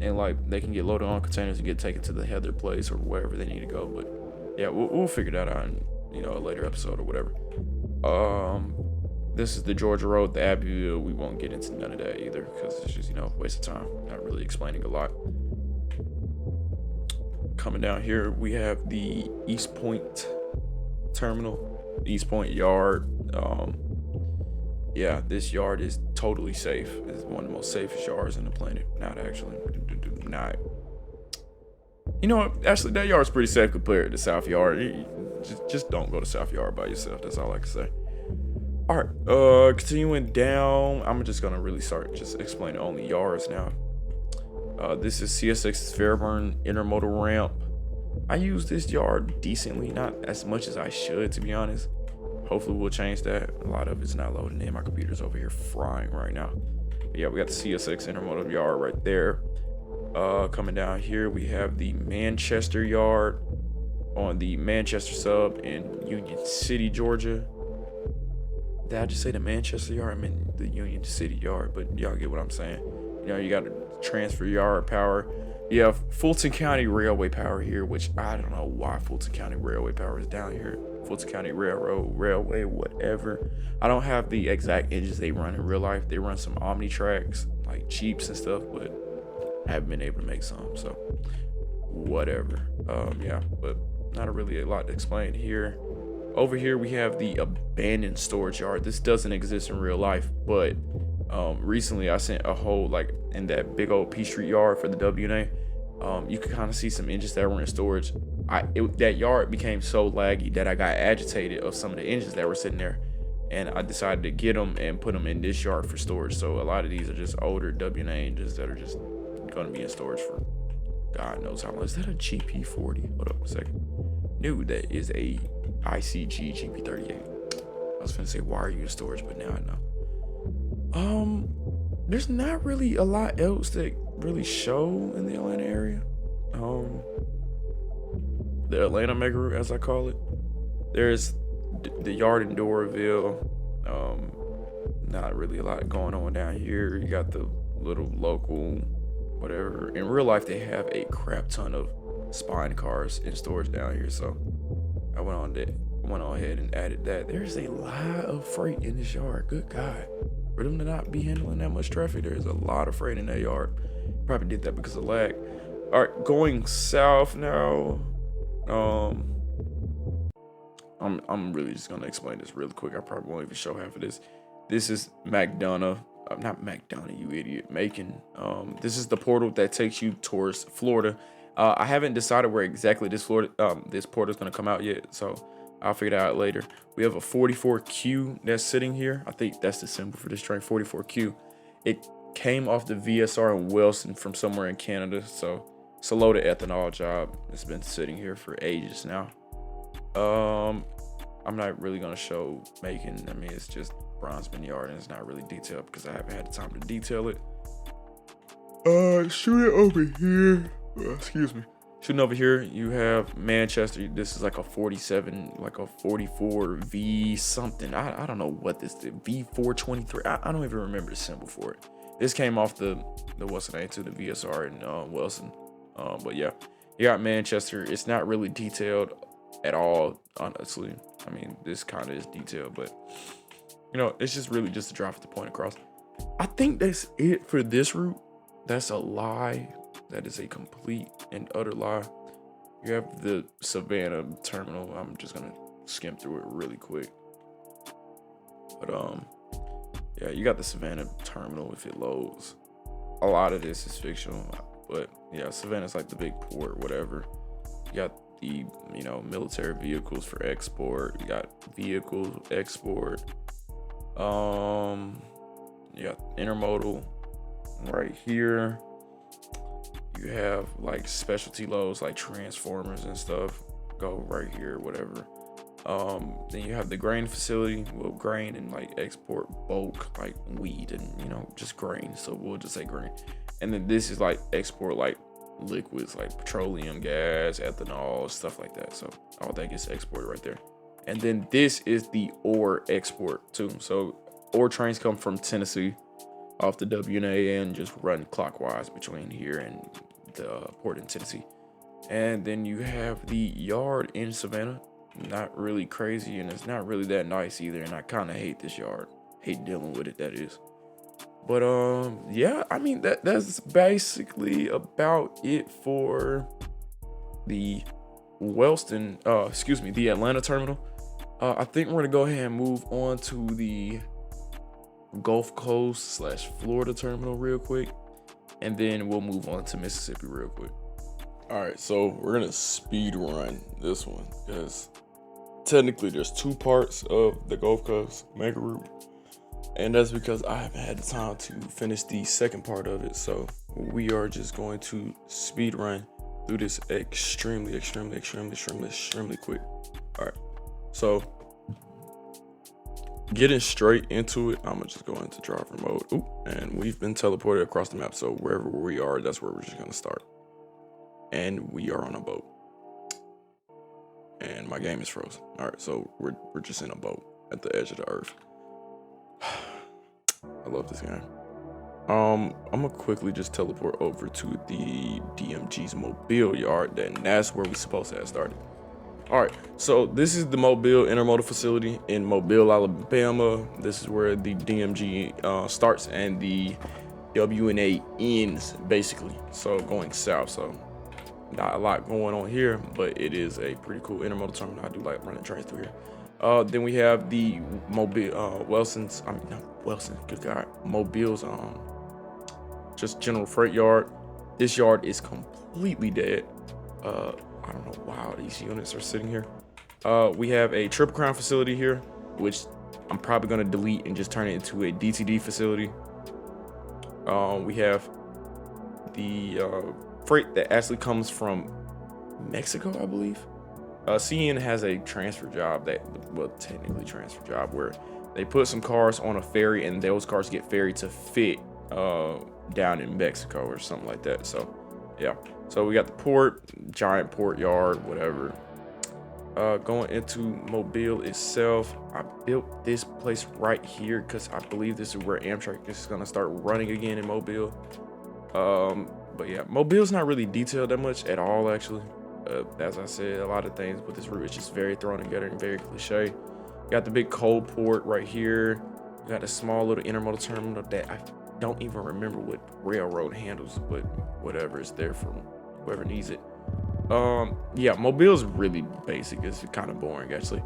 and like they can get loaded on containers and get taken to the Heather place or wherever they need to go. But yeah, we'll figure that out in a later episode or whatever. This is the Georgia Road, the Abbeville. We won't get into none of that either because it's just waste of time. Not really explaining a lot. Coming down here, we have the East Point Terminal, East Point Yard. Yeah, this yard is totally safe. It's one of the most safest yards on the planet. Not actually. Not. You know what? Actually, that yard's pretty safe compared to South Yard. Just don't go to South Yard by yourself. That's all I can say. All right. Continuing down, I'm just gonna really start just explaining only yards now. This is CSX's Fairburn intermodal ramp. I use this yard decently, not as much as I should, to be honest. Hopefully we'll change that. A lot of it's not loading in. My computer's over here frying right now. But yeah, we got the CSX intermodal yard right there. Coming down here, we have the Manchester yard on the Manchester sub in Union City, Georgia. Did I just say the Manchester yard? I meant the Union City yard, but y'all get what I'm saying. You got to transfer yard power. You have Fulton County Railway Power here, which I don't know why Fulton County Railway Power is down here. Fulton County Railway, whatever. I don't have the exact engines they run in real life. They run some Omnitracks, like Jeeps and stuff, but I haven't been able to make some, so whatever. Yeah, but not really a lot to explain here. Over here we have the abandoned storage yard. This doesn't exist in real life, but recently I sent a hole like in that big old Peachtree yard for the WNA. You could kind of see some engines that were in storage. That yard became so laggy that I got agitated of some of the engines that were sitting there, and I decided to get them and put them in this yard for storage. So a lot of these are just older WNA engines that are just going to be in storage for God knows how long. Is that a GP40? Hold up a second. No, that is a ICG GP38. I was gonna say, why are you in storage? But now I know. There's not really a lot else that really show in the Atlanta area. The Atlanta mega route, as I call it. There's the yard in Doraville. Not really a lot going on down here. You got the little local whatever. In real life, they have a crap ton of spine cars in storage down here, so I went on ahead and added that. There's a lot of freight in this yard. Good God. For them to not be handling that much traffic, there's a lot of freight in that yard. Probably did that because of lag. All right, going south now. I'm really just gonna explain this really quick. I probably won't even show half of this. This is McDonough. Not McDonough, you idiot. Macon. This is the portal that takes you towards Florida. I haven't decided where exactly this portal is gonna come out yet, so I'll figure that out later. We have a 44Q that's sitting here. I think that's the symbol for this train, 44Q. It came off the VSR in Wilson from somewhere in Canada, so it's a loaded ethanol job. It's been sitting here for ages now. I'm not really gonna show Macon. I mean, it's just Bronzeman Yard, and it's not really detailed because I haven't had the time to detail it. Shoot it over here. Excuse me. Shooting over here, you have Manchester. This is like a 47, like a 44 V something. I don't know what this is. V423. I don't even remember the symbol for it. This came off the what's the name to the VSR in Wilson. But yeah, you got Manchester. It's not really detailed at all, honestly. I mean, this kind of is detailed, but you know, it's just really just to drive the point across. I think that's it for this route. That's a lie. That is a complete and utter lie. You have the Savannah terminal. I'm just gonna skim through it really quick. But yeah, you got the Savannah terminal if it loads. A lot of this is fictional, but yeah, Savannah's like the big port, whatever. You got the, you know, military vehicles for export. You got vehicles export. You got intermodal right here. You have like specialty loads like transformers and stuff go right here, whatever. Then you have the grain facility, well, grain and like export bulk like wheat and, you know, just grain, so we'll just say grain. And then this is like export like liquids like petroleum, gas, ethanol, stuff like that. So all that gets exported right there. And then this is the ore export too. So ore trains come from Tennessee off the WNA and just run clockwise between here and the port in Tennessee. And then you have the yard in Savannah. Not really crazy, and it's not really that nice either, and I kind of hate this yard. Hate dealing with it, that is. But yeah, I mean that's basically about it for the the Atlanta terminal. I think we're gonna go ahead and move on to the Gulf Coast / Florida terminal real quick, and then we'll move on to Mississippi real quick. All right, so we're gonna speed run this one because technically there's two parts of the Gulf Coast mega route, and that's because I haven't had the time to finish the second part of it. So we are just going to speed run through this extremely quick. All right, so getting straight into it, I'm gonna just go into driver mode. Ooh, and we've been teleported across the map, so wherever we are, that's where we're just gonna start. And we are on a boat, and my game is frozen. All right, so we're just in a boat at the edge of the earth. I love this game. I'm gonna quickly just teleport over to the DMG's Mobile yard, and that's where we're supposed to have started. All right, so this is the Mobile Intermodal Facility in Mobile, Alabama. This is where the DMG starts and the WNA ends, basically. So going south, so not a lot going on here, but it is a pretty cool intermodal terminal. I do like running trains through here. Then we have the Mobile Wilson's. I mean, not Wilson. Good God, Mobile's just general freight yard. This yard is completely dead. I don't know why these units are sitting here. We have a Triple Crown facility here, which I'm probably gonna delete and just turn it into a DTD facility. We have the freight that actually comes from Mexico, I believe. CN has a transfer job technically transfer job, where they put some cars on a ferry and those cars get ferried to fit down in Mexico or something like that. So yeah, so we got the port, giant port yard, whatever. Going into Mobile itself, I built this place right here because I believe this is where Amtrak is gonna start running again in Mobile. But yeah, Mobile's not really detailed that much at all, actually. As I said, a lot of things with this route is just very thrown together and very cliche. You got the big coal port right here. You got a small little intermodal terminal that I don't even remember what railroad handles, but whatever, is there for whoever needs it. Yeah, Mobile's really basic. It's kind of boring, actually.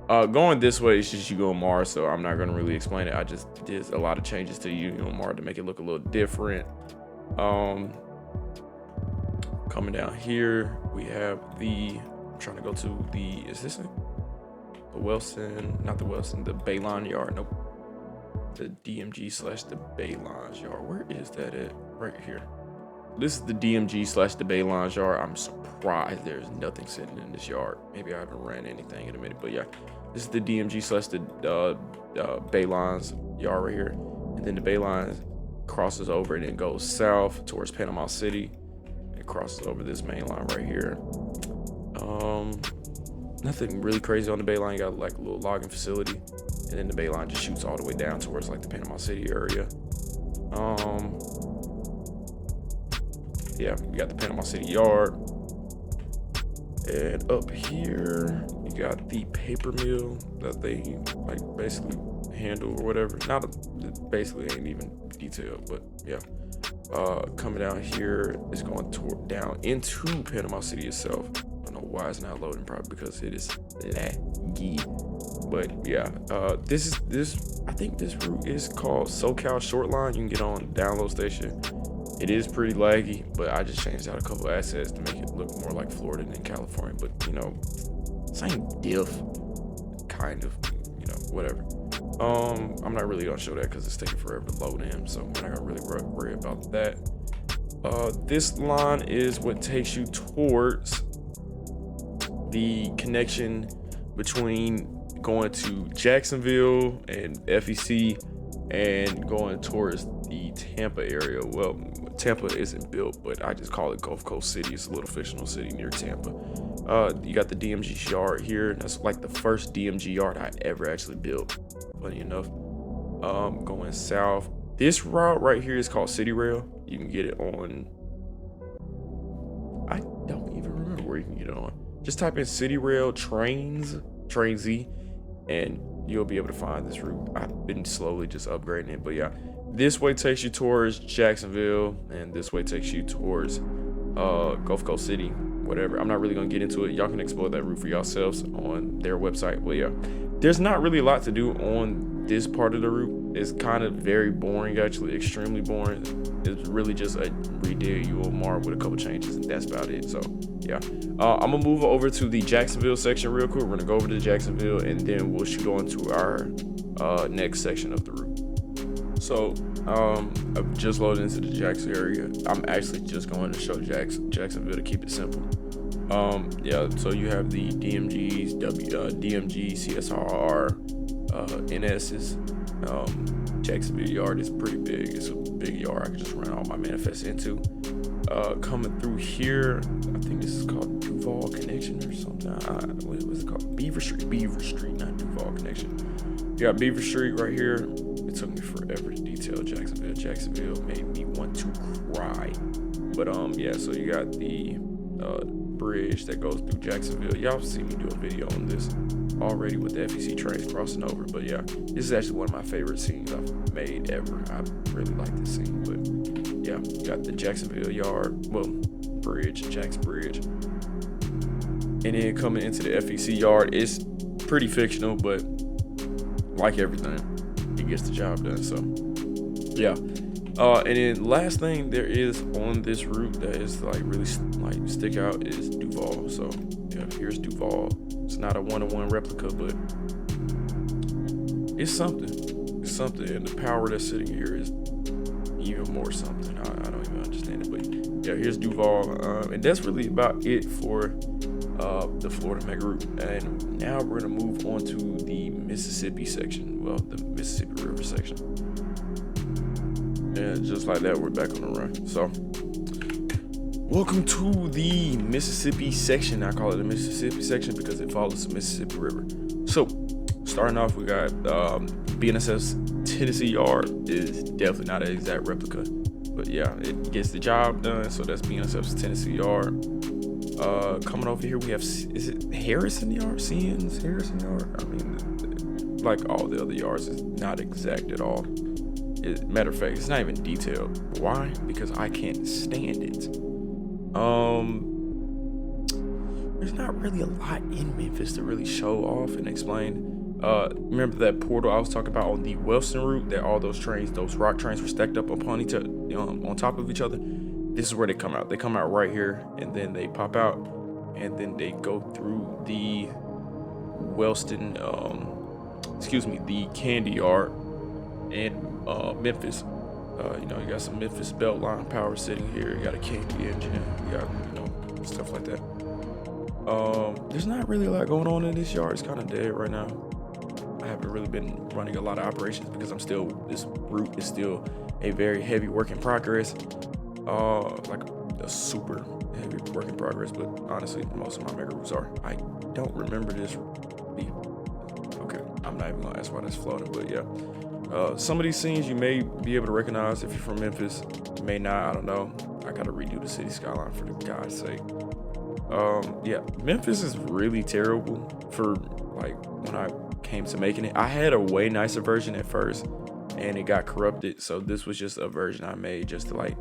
Going this way, it's just UMR, so I'm not gonna really explain it. I just did a lot of changes to UMR to make it look a little different. Coming down here, we have I'm trying to go to is this it? The Wilson, not the Wilson, the Bayline yard. Nope. The DMG / the Bayline yard. Where is that at? Right here. This is the DMG / the Bayline yard. I'm surprised there's nothing sitting in this yard. Maybe I haven't ran anything in a minute, but yeah. This is the DMG / the Bayline's yard right here. And then the Bayline crosses over and then goes south towards Panama City. It crosses over this main line right here. Nothing really crazy on the Bayline. You got like a little logging facility, and then the Bayline just shoots all the way down towards like the Panama City area. Yeah, we got the Panama City Yard. And up here, you got the paper mill that they like basically handle or whatever. It basically ain't even detailed, but yeah. Coming down here is going down into Panama City itself. I don't know why it's not loading, probably because it is laggy. But yeah, I think this route is called SoCal Short Line. You can get on the download station. It is pretty laggy, but I just changed out a couple assets to make it look more like Florida than California. But you know, same diff, kind of, you know, whatever. I'm not really gonna show that because it's taking forever to load in, so we're not gonna really worry about that. This line is what takes you towards the connection between going to Jacksonville and FEC and going towards the Tampa area. Well, Tampa isn't built, but I just call it Gulf Coast City. It's a little fictional city near Tampa. You got the DMG yard here. That's like the first DMG yard I ever actually built, funny enough. Going south, this route right here is called City Rail. You can get it on, I don't even remember where you can get it on. Just type in City Rail Trainz, and you'll be able to find this route. I've been slowly just upgrading it, but yeah, this way takes you towards Jacksonville, and this way takes you towards Gulf Coast City, whatever. I'm not really gonna get into it. Y'all can explore that route for yourselves on their website. Well, yeah, there's not really a lot to do on this part of the route. It's kind of very boring, actually, extremely boring. It's really just a redid UOMR with a couple changes, and that's about it. So yeah, I'm gonna move over to the Jacksonville section real quick. We're gonna go over to Jacksonville, and then we'll shoot on to our next section of the route. So I've just loaded into the Jax area. I'm actually just going to show Jacksonville to keep it simple. Yeah, so you have the DMGs, DMG, CSRR, NS's. Jacksonville yard is pretty big. It's a big yard I can just run all my manifests into. Coming through here, I think this is called Duval Connection or something. What was it called? Beaver Street, not Duval Connection. You got Beaver Street right here. It took me forever to detail Jacksonville. Jacksonville made me want to cry. But yeah, so you got the bridge that goes through Jacksonville. Y'all seen me do a video on this already with the FEC trains crossing over. But yeah, this is actually one of my favorite scenes I've made ever. I really like this scene. But yeah, you got the Jacksonville yard, well, bridge, Jack's Bridge. And then coming into the FEC yard, it's pretty fictional, but like everything, it gets the job done. So yeah. And then last thing there is on this route that is like really like stick out is Duval. So yeah, here's Duval. It's not a one-to-one replica, but it's something. It's something, and the power that's sitting here is even more something. I don't even understand it, but yeah, here's Duval, and that's really about it for the Florida mega route. And now we're gonna move on to the Mississippi section. Well, the Mississippi River section. And just like that, we're back on the run. So, welcome to the Mississippi section. I call it the Mississippi section because it follows the Mississippi River. So, starting off, we got BNSF's Tennessee Yard is definitely not an exact replica, but yeah, it gets the job done. So that's BNSF's Tennessee Yard. Coming over here, we have, is it Harrison Yard? CN's Harrison Yard? I mean, like all the other yards, is not exact at all. Matter of fact, it's not even detailed. Why? Because I can't stand it. There's not really a lot in Memphis to really show off and explain. Remember that portal I was talking about on the Wellston route, that all those trains, those rock trains were stacked up upon each other, on top of each other? This is where they come out. They come out right here, and then they pop out, and then they go through the Wellston, the Candy Yard and Memphis. You got some Memphis Beltline power sitting here. You got a Candy engine. You got, stuff like that. There's not really a lot going on in this yard. It's kind of dead right now. I haven't really been running a lot of operations because this route is still a very heavy work in progress. Like a super heavy work in progress, but honestly, most of my mega routes are. I don't remember this. Okay, I'm not even gonna ask why that's floating, but yeah. Some of these scenes you may be able to recognize if you're from Memphis. You may not, I don't know. I gotta redo the city skyline for the God's sake. Yeah, Memphis is really terrible for like when I came to making it. I had a way nicer version at first and it got corrupted. So this was just a version I made just to like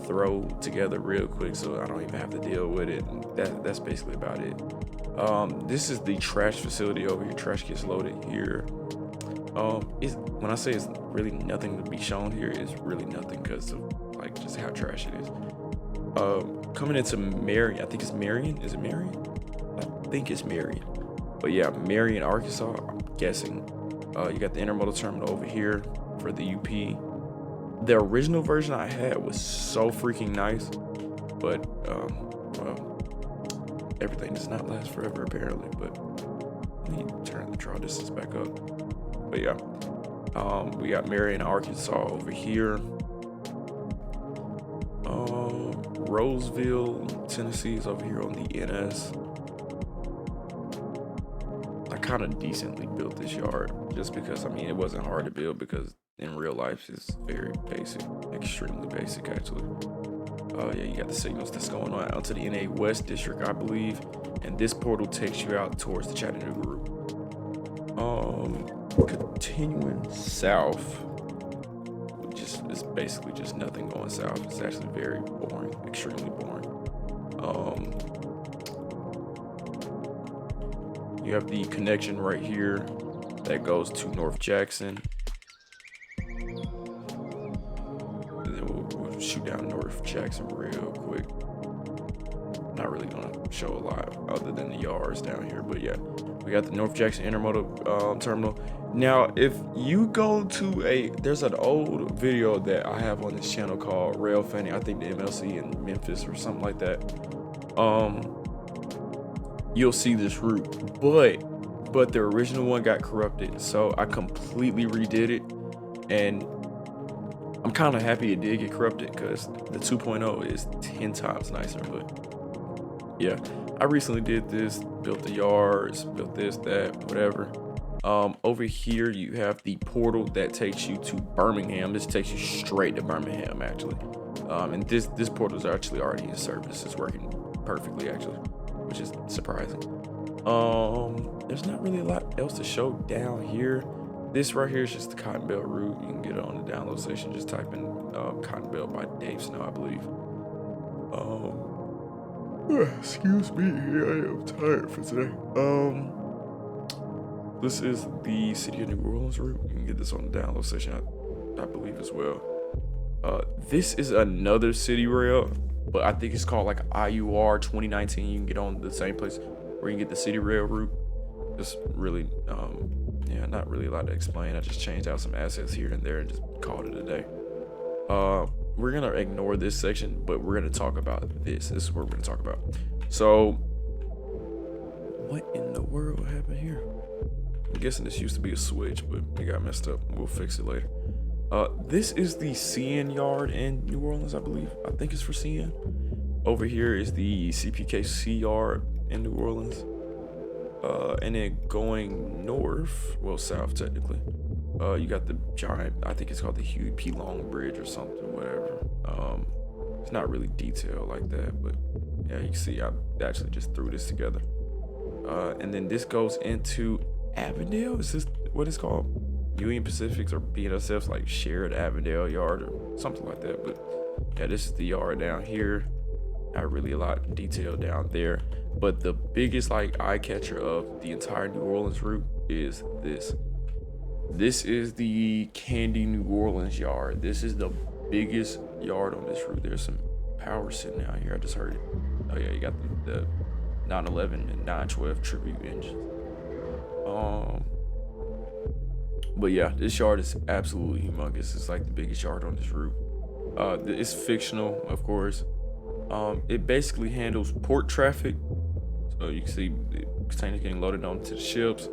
throw together real quick so I don't even have to deal with it. That's basically about it. This is the trash facility over here. Trash gets loaded here. When I say it's really nothing to be shown here, it's really nothing because of like just how trash it is. Coming into Marion, I think it's Marion. Is it Marion? I think it's Marion. But yeah, Marion, Arkansas. I'm guessing. You got the intermodal terminal over here for the UP. The original version I had was so freaking nice, but well, everything does not last forever apparently. But let me turn the draw distance back up. But yeah, we got Marion, Arkansas over here. Roseville, Tennessee is over here on the NS. I kind of decently built this yard just because, I mean, it wasn't hard to build because in real life it's very basic, extremely basic actually. Yeah, you got the signals that's going on out to the NA West District, I believe, and this portal takes you out towards the Chattanooga route. Continuing south, it's basically just nothing going south. It's actually very boring, extremely boring. You have the connection right here that goes to North Jackson. And then we'll shoot down North Jackson real quick. Not really gonna show a lot other than the yards down here, but yeah, we got the North Jackson intermodal terminal. Now, if you go to there's an old video that I have on this channel called Rail Fanning, I think the MLC in Memphis or something like that. You'll see this route, but the original one got corrupted, so I completely redid it, and I'm kind of happy it did get corrupted because the 2.0 is 10 times nicer. But yeah, I recently did this, built the yards, built this, that, whatever. Over here you have the portal that takes you to Birmingham. This takes you straight to Birmingham actually. And this portal is actually already in service. It's working perfectly actually, which is surprising. There's not really a lot else to show down here. This right here is just the Cotton Belt route. You can get it on the download station. Just type in Cotton Belt by Dave Snow, I believe. Excuse me, I am tired for today. This is the City of New Orleans route. You can get this on the download station, I believe as well. This is another city rail, but I think it's called like IUR 2019. You can get on the same place where you can get the city rail route. It's really, yeah, not really a lot to explain. I just changed out some assets here and there and just called it a day. We're gonna ignore this section, but we're gonna talk about this. This is what we're gonna talk about. So, what in the world happened here? I'm guessing this used to be a switch, but it got messed up. We'll fix it later. This is the CN yard in New Orleans, I believe. I think it's for CN. Over here is the CPKC yard in New Orleans. And then going north, well, south technically, you got the giant, I think it's called the Huey P. Long Bridge or something, whatever. It's not really detailed like that, but yeah, you can see I actually just threw this together. And then this goes into Avondale. Is this what it's called? Union Pacific's or BNSF's like shared Avondale yard or something like that. But yeah, this is the yard down here. Not really a lot of detail down there, but the biggest like eye catcher of the entire New Orleans route is this. This is the Candy New Orleans yard. This is the biggest yard on this route. There's some power sitting out here. I just heard it. Oh yeah, you got the 911 and 912 tribute engines. But yeah, this yard is absolutely humongous. It's like the biggest yard on this route. It's fictional, of course. It basically handles port traffic. So you can see the containers getting loaded onto the ships,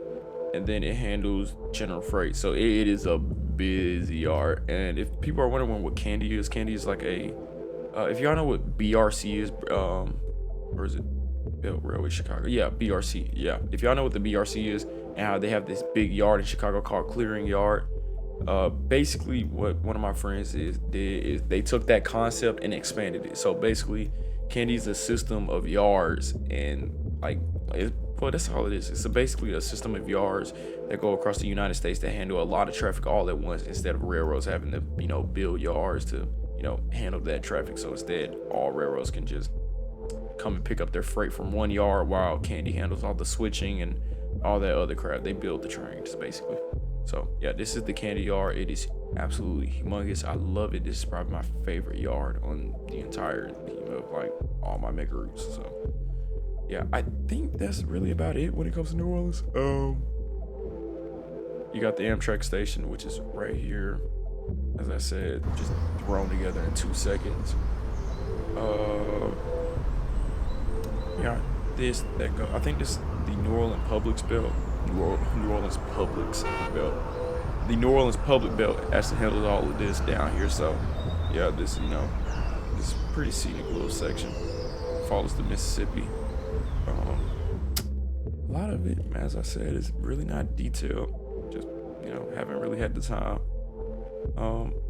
and then it handles general freight. So it is a busy yard. And if people are wondering what Candy is like a, if y'all know what BRC is, or is it Belt Railway Chicago? Yeah, BRC. Yeah, if y'all know what the BRC is and how they have this big yard in Chicago called Clearing Yard, Basically what one of my friends did is they took that concept and expanded it. So basically, Candy's a system of yards, and like, well, that's all it is. It's basically a system of yards that go across the United States that handle a lot of traffic all at once, instead of railroads having to, build yards to, handle that traffic. So instead, all railroads can just come and pick up their freight from one yard, while Candy handles all the switching and all that other crap. They build the trains basically. So yeah, this is the Candy yard. It is absolutely humongous. I love it. This is probably my favorite yard on the entire team of like all my mega routes. So yeah, I think that's really about it when it comes to New Orleans. You got the Amtrak station, which is right here. As I said, just thrown together in 2 seconds. Yeah, I think this is the New Orleans Publix belt. New Orleans Publix belt. The New Orleans Public Belt actually handles all of this down here. So yeah, this this pretty scenic little section follows the Mississippi. A lot of it, as I said, is really not detailed. Just haven't really had the time.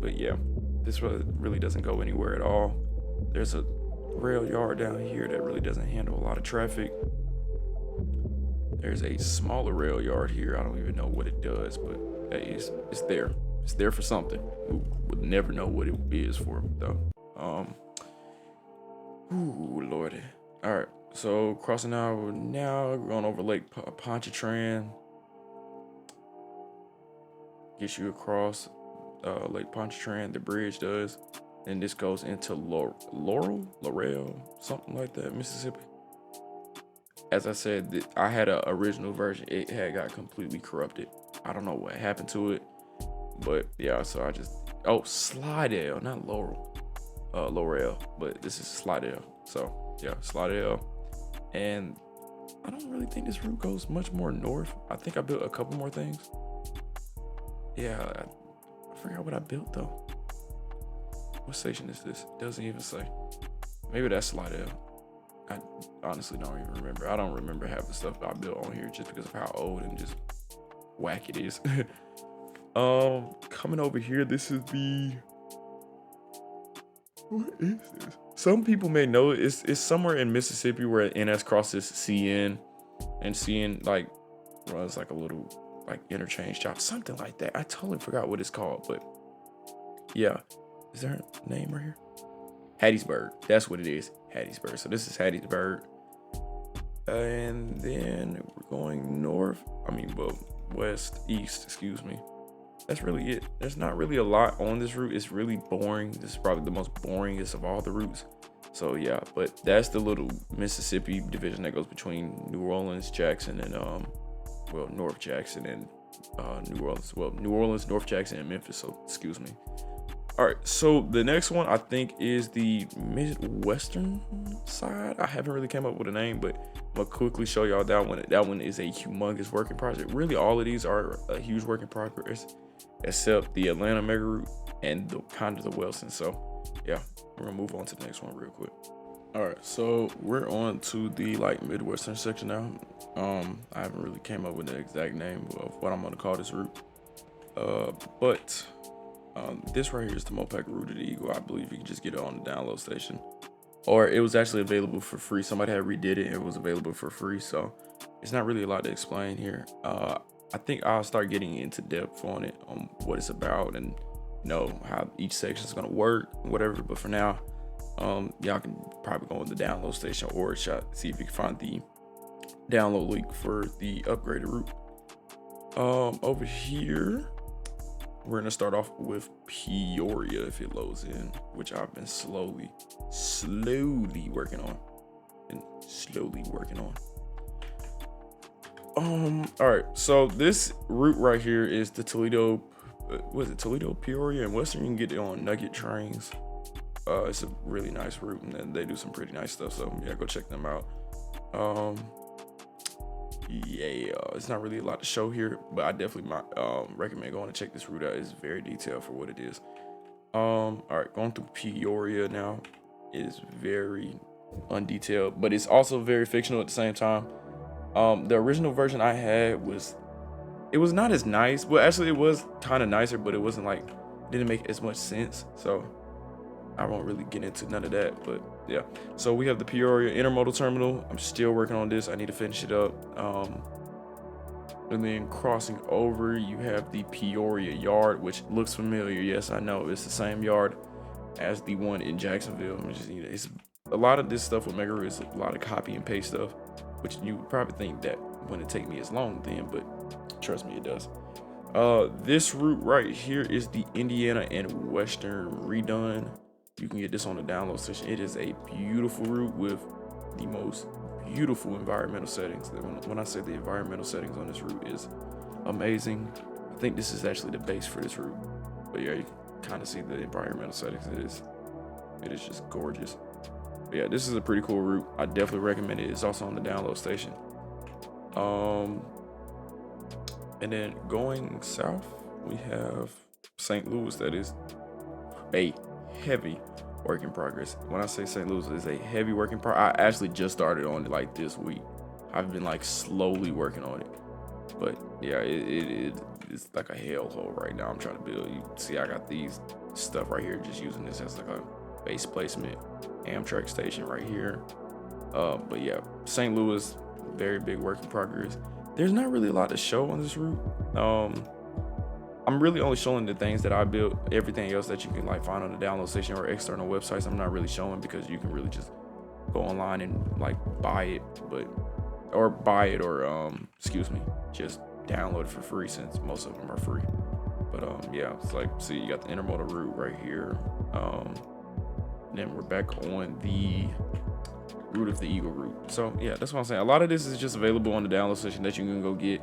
But yeah, this really doesn't go anywhere at all. There's a rail yard down here that really doesn't handle a lot of traffic. There's a smaller rail yard here. I don't even know what it does, but hey, it's there. It's there for something. We would never know what it is for though. Ooh, lordy. All right, so crossing now, we're going over Lake Pontchartrain. Gets you across Lake Pontchartrain. The bridge does. And this goes into Laurel, something like that, Mississippi. As I said, I had an original version. It had got completely corrupted. I don't know what happened to it, but yeah. So I just Slidell, not Laurel, but this is Slidell. So yeah, Slidell, and I don't really think this route goes much more north. I think I built a couple more things. Yeah, I forgot what I built though. What station is this? It doesn't even say. Maybe that's Slidell. I honestly don't even remember. I don't remember half the stuff I built on here just because of how old and just whack it is. Coming over here, this is the, what is this? Some people may know it. It's somewhere in Mississippi where NS crosses CN, and CN like runs like a little like interchange job, something like that. I totally forgot what it's called, but yeah. Is there a name right here? Hattiesburg. That's what it is. Hattiesburg. So this is Hattiesburg. And then we're going east, excuse me. That's really it. There's not really a lot on this route. It's really boring. This is probably the most boringest of all the routes. So yeah, but that's the little Mississippi division that goes between New Orleans, Jackson, and North Jackson and New Orleans. Well, New Orleans, North Jackson, and Memphis. So excuse me. All right, so the next one I think is the Midwestern side. I haven't really came up with a name, but I'm gonna quickly show y'all that one. That one is a humongous working project. Really, all of these are a huge work in progress, except the Atlanta mega route and the Wilson. So yeah, we're gonna move on to the next one real quick. All right, so we're on to the Midwestern section now. I haven't really came up with an exact name of what I'm gonna call this route, but this right here is the Mopac route of the Eagle. I believe you can just get it on the download station, or it was actually available for free. Somebody had redid it and it was available for free, so it's not really a lot to explain here. I think I'll start getting into depth on it, on what it's about, and how each section is gonna work, whatever. But for now, y'all can probably go on the download station or see if you can find the download link for the upgraded route. Over here, we're gonna start off with Peoria if it loads in, which I've been slowly working on. All right, so this route right here is the Toledo, Peoria, and Western. You can get it on Nugget Trainz. It's a really nice route, and they do some pretty nice stuff. So yeah, go check them out. It's not really a lot to show here, but I definitely recommend going to check this route out. It's very detailed for what it is. All right, going through Peoria now. It is very undetailed, but it's also very fictional at the same time. The original version I had was it was not as nice. Well, actually it was kind of nicer, but it wasn't like, didn't make as much sense. So I won't really get into none of that, but yeah. So we have the Peoria Intermodal Terminal. I'm still working on this. I need to finish it up. And then crossing over, you have the Peoria Yard, which looks familiar. Yes, I know it's the same yard as the one in Jacksonville. It's a lot of this stuff with Mega Route is a lot of copy and paste stuff, which you would probably think that wouldn't take me as long then, but trust me, it does. This route right here is the Indiana and Western redone. You can get this on the download station. It is a beautiful route with the most beautiful environmental settings. When I say the environmental settings on this route is amazing, I think this is actually the base for this route. But yeah, you can kind of see the environmental settings. It is just gorgeous. But yeah, this is a pretty cool route. I definitely recommend it. It's also on the download station. And then going south, we have St. Louis. That is a heavy work in progress. When I say St. Louis is a heavy work in progress, I actually just started on it like this week. I've been like slowly working on it, but yeah, it's like a hellhole right now. I'm trying to build. You see, I got these stuff right here, just using this as like a base placement. Amtrak station right here. But yeah, St. Louis, very big work in progress. There's not really a lot to show on this route. I'm really only showing the things that I built. Everything else that you can like find on the download station or external websites, I'm not really showing, because you can really just go online and like buy it, excuse me, just download it for free, since most of them are free. But yeah, it's like, see, you got the intermodal route right here. Then we're back on the route of the Eagle route. So yeah, that's what I'm saying. A lot of this is just available on the download station that you can go get.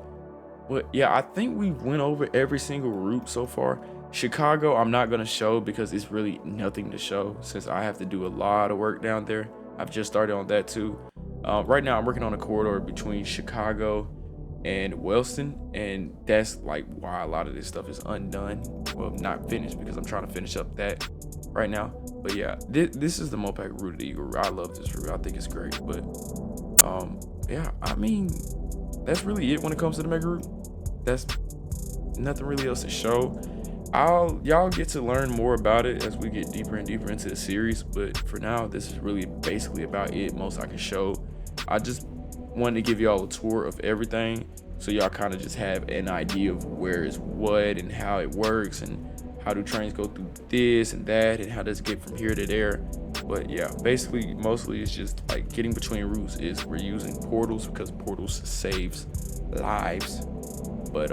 But yeah, I think we went over every single route so far. Chicago, I'm not gonna show because it's really nothing to show, since I have to do a lot of work down there. I've just started on that too. Right now I'm working on a corridor between Chicago and Wellston, and that's like why a lot of this stuff is undone. Well, not finished, because I'm trying to finish up that right now. But yeah, this is the Mopac route of the Eagle route. I love this route. I think it's great. But yeah, I mean, that's really it when it comes to the Mega route. That's nothing really else to show. Y'all get to learn more about it as we get deeper and deeper into the series, but for now, this is really basically about it. Most I can show. I just wanted to give y'all a tour of everything, so y'all kind of just have an idea of where is what and how it works, and how do trains go through this and that, and how does it get from here to there. But yeah, basically, mostly it's just like getting between routes. Is we're using portals because portals saves lives. But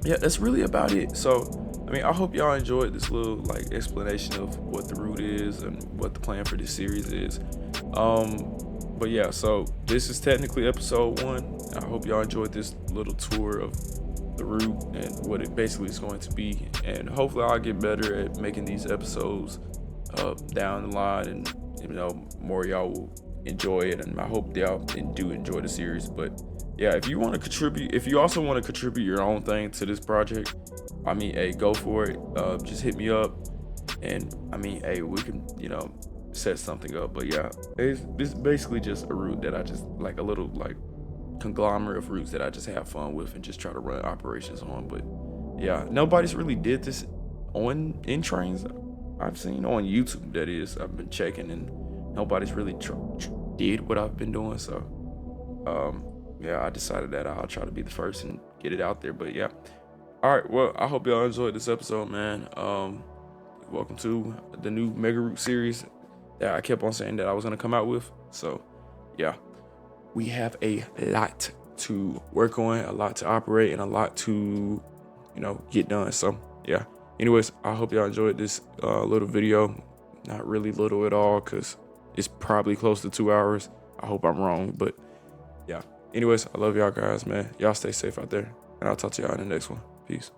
yeah, that's really about it. So I mean, I hope y'all enjoyed this little like explanation of what the route is and what the plan for this series is. But yeah, so this is technically episode 1. I hope y'all enjoyed this little tour of the route and what it basically is going to be, and hopefully I'll get better at making these episodes down the line, and you know, more y'all will enjoy it, and I hope y'all do enjoy the series. But yeah, if you want to contribute, if you also want to contribute your own thing to this project, I mean, hey, go for it. Just hit me up, and I mean, hey, we can, you know, set something up. But yeah, it's basically just a route that I just like, a little like conglomerate of routes that I just have fun with and just try to run operations on. But yeah, nobody's really did this in trains. I've seen on YouTube, that is, I've been checking, and nobody's really did what I've been doing. So yeah, I decided that I'll try to be the first and get it out there. But yeah, all right, well, I hope y'all enjoyed this episode, man. Welcome to the new Mega Route series that I kept on saying that I was gonna come out with. So yeah, we have a lot to work on, a lot to operate, and a lot to, you know, get done. So yeah, anyways, I hope y'all enjoyed this little video. Not really little at all, because it's probably close to 2 hours. I hope I'm wrong, but yeah. Anyways, I love y'all guys, man. Y'all stay safe out there, and I'll talk to y'all in the next one. Peace.